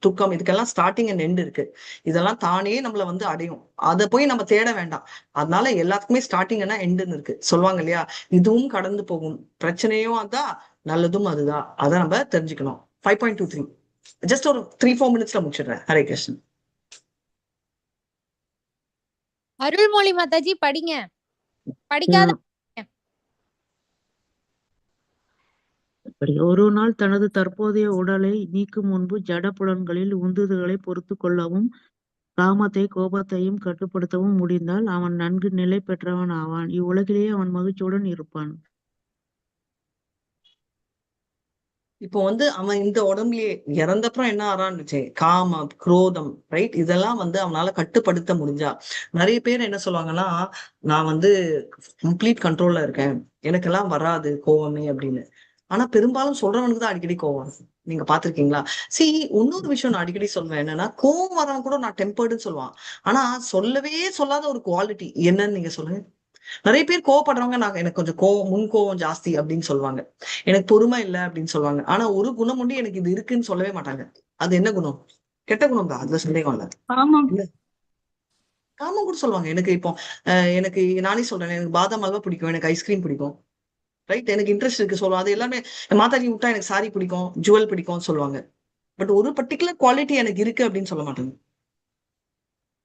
துக்கம், இதுக்கெல்லாம் ஸ்டார்டிங் அண்ட் எண்ட் இருக்கு. இதெல்லாம் தானே நம்மள வந்து அடையும். அதை போய் நம்ம தேட வேண்டாம். அதனால எல்லாத்துக்குமே ஸ்டார்டிங்னா எண்டுன்னு இருக்கு. சொல்லுவாங்க இல்லையா, இதுவும் கடந்து போகும், பிரச்சனையும் அதான், நல்லதும் அதுதான். அதை நம்ம தெரிஞ்சுக்கணும். 5.23 ஜஸ்ட் ஒரு 3-4 மினிட்ஸ்ல முடிச்சிடுறேன். ஹரே கிருஷ்ணன். அருள்மொழி மாதாஜி படிங்க. படிக்காத ஒரு நாள் தனது தற்போதைய உடலை நீக்கும் முன்பு ஜட புலன்களில் உந்துதல்களை பொறுத்து கொள்ளவும் காமத்தை கோபத்தையும் கட்டுப்படுத்தவும் முடிந்தால் அவன் நன்கு நிலை பெற்றவன் ஆவான். இவ்வுலகிலேயே அவன் மகிழ்ச்சியுடன் இருப்பான். இப்போ வந்து அவன் இந்த உடம்புலயே இறந்தப்புறம் என்ன ஆறான்னு காமம், குரோதம், ரைட், இதெல்லாம் வந்து அவனால கட்டுப்படுத்த முடிஞ்சா. நிறைய பேர் என்ன சொல்லுவாங்கன்னா, நான் வந்து கம்ப்ளீட் கண்ட்ரோல்ல இருக்கேன், எனக்கெல்லாம் வராது கோவமே அப்படின்னு. ஆனா பெரும்பாலும் சொல்றவனுக்கு தான் அடிக்கடி கோவம் வரும். நீங்க பாத்திருக்கீங்களா? இன்னொரு விஷயம் நான் அடிக்கடி சொல்வேன் என்னன்னா, கோவம் வரவன் கூட நான் டெம்பர்டுன்னு சொல்லுவான். ஆனா சொல்லவே சொல்லாத ஒரு குவாலிட்டி என்னன்னு நீங்க சொல்லுங்க. நிறைய பேர் கோவப்படுறவங்க எனக்கு கொஞ்சம் முன் கோவம் ஜாஸ்தி அப்படின்னு சொல்லுவாங்க, எனக்கு பொறுமை இல்லை அப்படின்னு சொல்லுவாங்க. ஆனா ஒரு குணம் உண்டு எனக்கு இது இருக்குன்னு சொல்லவே மாட்டாங்க. அது என்ன குணம்? கெட்ட குணம் தான், அதுல சந்தேகம் இல்ல. காமம் கூட சொல்லுவாங்க. எனக்கு இப்போ எனக்கு நானே சொல்றேன், எனக்கு பாதாம் அல்வா பிடிக்கும், எனக்கு ஐஸ்கிரீம் பிடிக்கும், ரைட், எனக்கு இன்ட்ரெஸ்ட் இருக்கு சொல்லுவாங்க. அது எல்லாமே மாதாஜி விட்டா எனக்கு சாரி பிடிக்கும், ஜுவல் பிடிக்கும்னு சொல்லுவாங்க. பட் ஒரு பர்டிகுலர் குவாலிட்டி எனக்கு இருக்கு அப்படின்னு சொல்ல மாட்டாங்க.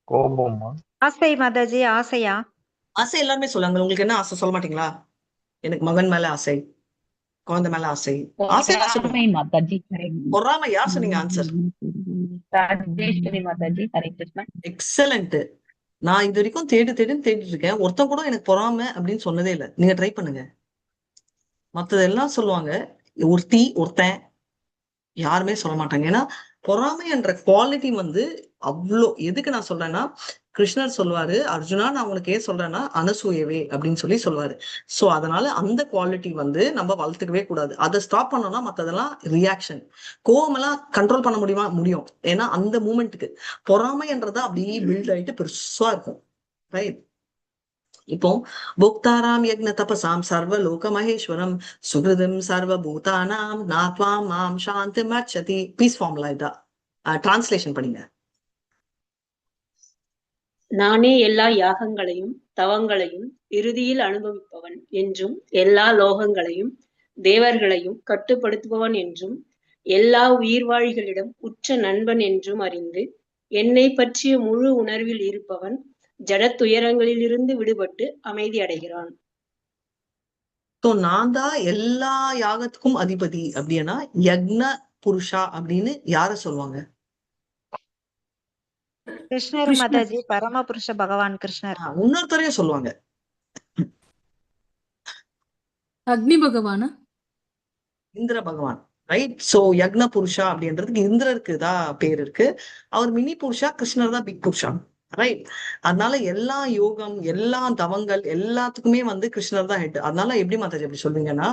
கோபமா? ஆசை மாதாஜி, ஆசையா? ஆசை எல்லாருமே சொல்லுவாங்க. உங்களுக்கு என்ன ஆசை சொல்ல மாட்டீங்களா? எனக்கு மகன் மேல ஆசை, குழந்தை மேல ஆசை, ஆசைதான் சொல்லுங்க. பொறாமை யார் சொன்னீங்க? Answer excellent. நான் இது வரைக்கும் தேடிட்டு இருக்கேன், ஒருத்தன் கூட எனக்கு பொறாமை அப்படின்னு சொன்னதே இல்லை. நீங்க ட்ரை பண்ணுங்க. மத்ததெல்லாம் சொல்லுவாங்க, ஒருத்தன் யாருமே சொல்ல மாட்டாங்க. ஏன்னா பொறாமை என்ற குவாலிட்டி வந்து அவ்வளோ. எதுக்கு நான் சொல்றேன்னா, கிருஷ்ணர் சொல்லுவாரு, அர்ஜுனா நான் உனக்கு ஏன் சொல்றேன்னா அனசூயவே அப்படின்னு சொல்லுவாரு. சோ அதனால அந்த குவாலிட்டி வந்து நம்ம வளர்த்துக்கவே கூடாது. அதை ஸ்டாப் பண்ணோம்னா மத்ததெல்லாம் ரியாக்ஷன். கோவமெல்லாம் கண்ட்ரோல் பண்ண முடியும். ஏன்னா அந்த மூமெண்ட்டுக்கு. பொறாமை என்றது அப்படியே பில்ட் ஆயிட்டு பெருசா இருக்கும், ரைட். இப்போ போக்தாராம் யக்ன தபசாம் சர்வ லோக மகேஸ்வரம் சுகிருதம் சர்வ பூதானாம் நாத்வாம் மாம் சாந்தி மச்சதி. பீஸ் ஃபார்முலா இதா. டிரான்ஸ்லேஷன் பண்ணிங்க. நானே எல்லா யாகங்களையும் தவங்களையும் இறுதியில் அனுபவிப்பவன் என்றும், எல்லா லோகங்களையும் தேவர்களையும் கட்டுப்படுத்துபவன் என்றும், எல்லா உயிர்வாழிகளிடம் உற்ற நண்பன் என்றும் அறிந்து, என்னை பற்றிய முழு உணர்வில் இருப்பவன் ஜடத்துயரங்களிலிருந்து விடுபட்டு அமைதி அடைகிறான். நான் தான் எல்லா யாகத்துக்கும் அதிபதி அப்படின்னா யக்ன புருஷா அப்படின்னு யார சொல்லுவாங்க? கிருஷ்ணர் மாதாஜி, பரமபுருஷ பகவான் கிருஷ்ணர். இன்னொருத்தரையும் சொல்லுவாங்க, அக்னி பகவானா? இந்திர பகவான், ரைட். சோ யக்ன புருஷா அப்படின்றதுக்கு இந்திரருக்கு தான் பேர் இருக்கு. அவர் மினி புருஷா, கிருஷ்ணர் தான் பிக் புருஷா, ரைட். அதனால எல்லா யோகம், எல்லா தவங்கள் எல்லாத்துக்குமே வந்து கிருஷ்ணர் தான் ஹெட். அதனால எப்படி மாதாஜி எப்படி சொல்வீங்கன்னா,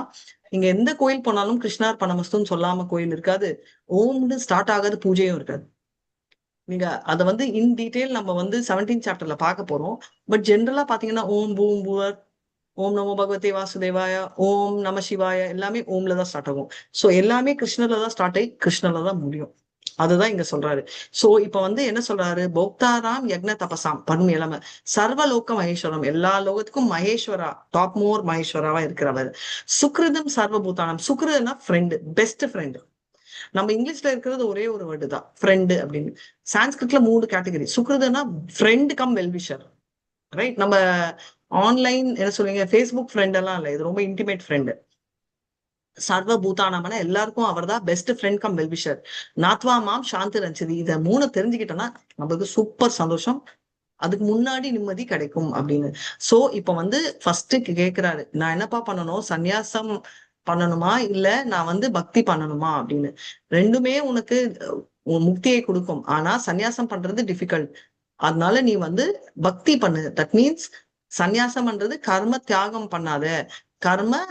நீங்க எந்த கோயில் போனாலும் கிருஷ்ணார் பணமஸ்துன்னு சொல்லாம கோயில் இருக்காது, ஓம்னு ஸ்டார்ட் ஆகாத பூஜையும் இருக்காது. நீங்க அதை வந்து இன் டீடைல் நம்ம வந்து 17th சாப்டர்ல பார்க்க போறோம். பட் ஜென்ரலா பாத்தீங்கன்னா ஓம் பூம் பூவர், ஓம் நமோ பகவதே வாசுதேவாய, ஓம் நம சிவாய, எல்லாமே ஓம்ல தான் ஸ்டார்ட் ஆகும். சோ எல்லாமே கிருஷ்ணர்ல தான் ஸ்டார்ட் ஆகி கிருஷ்ணர்ல தான் முடியும். அதுதான் இங்க சொல்றாரு. சோ இப்ப வந்து என்ன சொல்றாரு, போக்தாராம் யக்ன தபசாம் பரும் இளம சர்வலோக மகேஸ்வரம், எல்லா லோகத்துக்கும் மகேஸ்வரா, டாப் மோர் மகேஸ்வராவா இருக்கிறவர். சுக்ருதம் சர்வபூதானம், சுக்ருதனா ஃப்ரெண்டு, பெஸ்ட் ஃப்ரெண்டு. நம்ம இங்கிலீஷ்ல இருக்கிறது ஒரே ஒரு வேர்டு தான் ஃப்ரெண்டு அப்படின்னு. சான்ஸ்கிரிட்ல 3 கேட்டகரி. சுக்ருதனா ஃப்ரெண்ட் கம் வெல்விஷர், ரைட். நம்ம ஆன்லைன் என்ன சொல்லுவீங்க, ஃபேஸ்புக் ஃப்ரெண்ட் எல்லாம் இல்லை, இது ரொம்ப இன்டிமேட் ஃப்ரெண்டு. சர்வ பூதானம்னா எல்லாருக்கும் அவர் தான் பெஸ்ட் ஃப்ரெண்ட் கம் வெல்விஷர். நாத்வா மாம் சாந்தி ரஞ்சதி. இதை 3 தெரிஞ்சுக்கிட்டோம்னா நம்மளுக்கு சூப்பர் சந்தோஷம், அதுக்கு முன்னாடி நிம்மதி கிடைக்கும் அப்படின்னு. சோ இப்ப வந்து ஃபர்ஸ்ட் கேக்குறாரு, நான் என்னப்பா பண்ணணும், சந்நியாசம் பண்ணணுமா இல்ல நான் வந்து பக்தி பண்ணணுமா அப்படின்னு. ரெண்டுமே உனக்கு முக்தியை கொடுக்கும், ஆனா சந்நியாசம் பண்றது டிஃபிகல்ட். அதனால நீ வந்து பக்தி பண்ணு. தட் மீன்ஸ் சந்நியாசம் பண்றது கர்ம தியாகம் பண்ணாத, கர்ம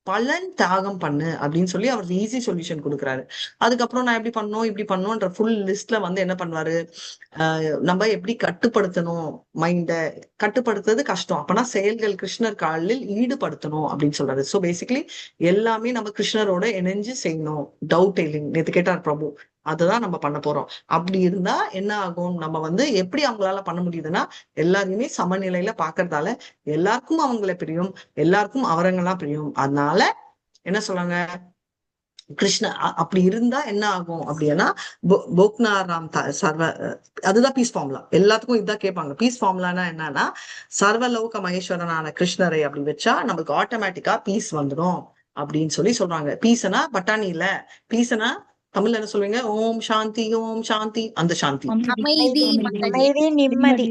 பலன் தியாகம் பண்ணு அப்படின்னு சொல்லி அவர் ஈஸி சொல்யூஷன் கொடுக்குறாரு. அதுக்கப்புறம் நான் எப்படி பண்ணணும் இப்படி பண்ணணும்ன்ற ஃபுல் லிஸ்ட்ல வந்து என்ன பண்ணுவாரு, நம்ம எப்படி கட்டுப்படுத்தணும், மைண்ட கட்டுப்படுத்துறது கஷ்டம், அப்பனா செயல்கள் கிருஷ்ணர் காலில் ஈடுபடுத்தணும் அப்படின்னு சொல்றாரு. ஸோ பேசிக்கலி எல்லாமே நம்ம கிருஷ்ணரோட இணைஞ்சு செய்யணும். டவுட் டெய்லிங் நேற்று கேட்டார் பிரபு, அதுதான் நம்ம பண்ண போறோம். அப்படி இருந்தா என்ன ஆகும், நம்ம வந்து எப்படி அவங்களால பண்ண முடியுதுன்னா எல்லாரையுமே சமநிலையில பாக்குறதால எல்லாருக்கும் அவங்கள பிரியும், எல்லாருக்கும் அவரங்கெல்லாம் பிரியும். அதனால என்ன சொல்றாங்க, கிருஷ்ண அப்படி இருந்தா என்ன ஆகும் அப்படின்னா போக்னாராம் சர்வ, அதுதான் பீஸ் ஃபார்முலா. எல்லாத்துக்கும் இதுதான் கேட்பாங்க. பீஸ் ஃபார்முலானா என்னன்னா, சர்வலோக மகேஸ்வரனான கிருஷ்ணரை அப்படி வச்சா நமக்கு ஆட்டோமேட்டிக்கா பீஸ் வந்துடும் அப்படின்னு சொல்றாங்க. பீஸ்னா பட்டாணி இல்ல, பீஸ்னா தமிழ்ல என்ன சொல்லுவீங்க, ஓம் சாந்தி, ஓம் சாந்தி, அந்த சாந்தி. அமைதி, நிம்மதி.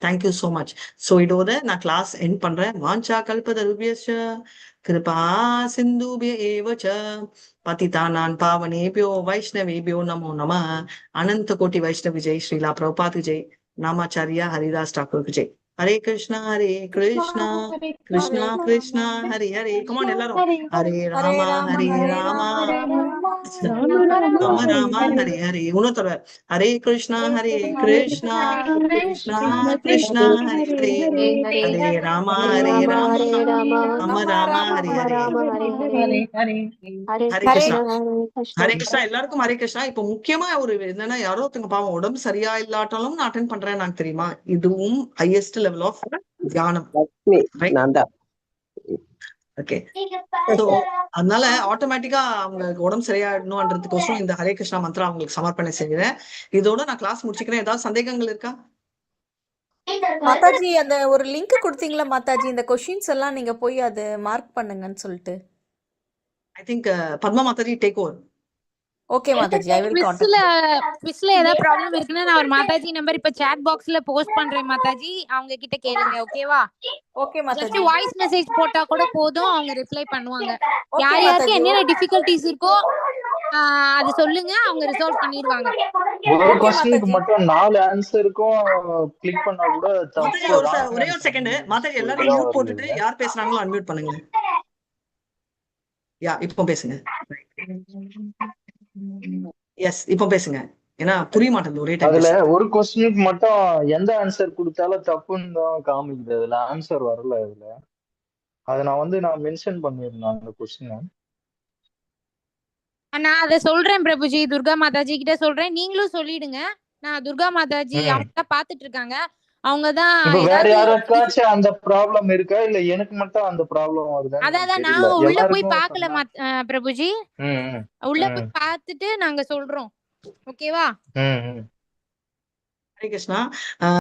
Thank you so much. ஸோ இதோட நான் கிளாஸ் எண்ட் பண்றேன். வாஞ்சா கல்பதருபியஸ்ச கிருபா சிந்துபிய ஏவச்ச பதிதானான் பாவனேபியோ வைஷ்ணவேபியோ நமோ நமः. அனந்த கோட்டி வைஷ்ணவ விஜய். ஸ்ரீலா பிரபுபாத் விஜய். நாமாச்சாரியா ஹரிதாஸ் டாக்கூர் விஜய். ஹரே கிருஷ்ணா கிருஷ்ணா கிருஷ்ணா ஹரே ஹரே. கமான் எல்லாரும். ஹரே ராமா ஹரே ராமா ராம ராமா ஹரே ஹரே. இன்னொருத்தர ஹரே கிருஷ்ணா கிருஷ்ணா கிருஷ்ணா ஹரே ஹரே. ஹரே ராமா ராம ராமா ஹரே ஹரே. ஹரே கிருஷ்ணா. ஹரே கிருஷ்ணா எல்லாருக்கும் ஹரே கிருஷ்ணா. இப்ப முக்கியமா ஒரு என்னன்னா, யாரோ ஒருத்தங்க பாவம் உடம்பு சரியா இல்லாட்டாலும் நான் அட்டென்ட் பண்றேன் எனக்கு தெரியுமா. இதுவும் ஹையஸ்ட் லெவல் ஆஃப் தியானம். ஓகே. சோ அதனால ஆட்டோமேட்டிக்கா அவங்களுக்கு உடம்பு சரியாயிடணும்ன்றதுக்கோசரம் இந்த ஹரே கிருஷ்ணா மந்திரம் அவங்களுக்கு சமர்ப்பணம் செய்கிறேன். இதோட நான் கிளாஸ் முடிச்சுக்கிறேன். ஏதாவது சந்தேகங்கள் இருக்கா மாதாஜி? அந்த ஒரு லிங்க் கொடுத்தீங்களா மாதாஜி? இந்த கொஸ்டின்ஸ் எல்லாம் நீங்க போய் அது மார்க் பண்ணுங்கன்னு சொல்லிட்டு. I think Padma Mataji take over. Okay Mataji, I will contact. குவிஸ்ல ஏதாவது ப்ராப்ளம் இருக்குன்னா நான் ஒரு மாதாஜி நம்பர் இப்ப சாட் பாக்ஸ்ல போஸ்ட் பண்றேன் மாதாஜி, அவங்க கிட்ட கேளுங்க. ஓகேவா? Okay Mataji. Just voice message போட்டா கூட போதும், அவங்க ரிப்ளை பண்ணுவாங்க. யார் யாருக்கு என்னென்ன டிஃபிகல்டிஸ் இருக்கோ அது சொல்லுங்க, அவங்க ரிசால்வ் பண்ணிடுவாங்க. ஒரு क्वेश्चनக்கு மட்டும் 4 ஆன்சருக்கும் கிளிக் பண்ணா கூட தப்பு. ஒரே ஒரு செகண்ட் மாதாஜி, எல்லாரும் மியூட் போட்டுட்டு யார் பேசுறாங்களோ அன்மியூட் பண்ணுங்க. யா இப்போ பேசுங்க. எஸ் இப்போ பேசுங்க. ஏன்னா புரிய மாட்டேங்குது ஒரே டைம். அதுல ஒரு क्वेश्चनக்கு மட்டும் எந்த ஆன்சர் கொடுத்தாலும் தப்புன்னு தான் காமிக்குது. அதுல ஆன்சர் வரல. அதுல அத நான் மென்ஷன் பண்ணிருந்தேன் அந்த क्वेश्चन. நான் அதை சொல்றேன் பிரபுஜி, துர்கா மாதாஜி கிட்ட சொல்றேன். நீங்களும் சொல்லிடுங்க. நான் துர்கா மாதாஜி அவங்க பாத்துட்டு இருக்காங்க. அவங்கதான் வேற யாருக்காச்சும் அந்த ப்ராப்ளம் இருக்கா இல்ல எனக்கு மட்டும் அந்த ப்ராப்ளம் வருதா? அதான் நான் உள்ள போய் பார்க்கல பிரபுஜி. உள்ள போய் பார்த்துட்டு நாங்க சொல்றோம். ஓகேவா? ஹரே கிருஷ்ணா.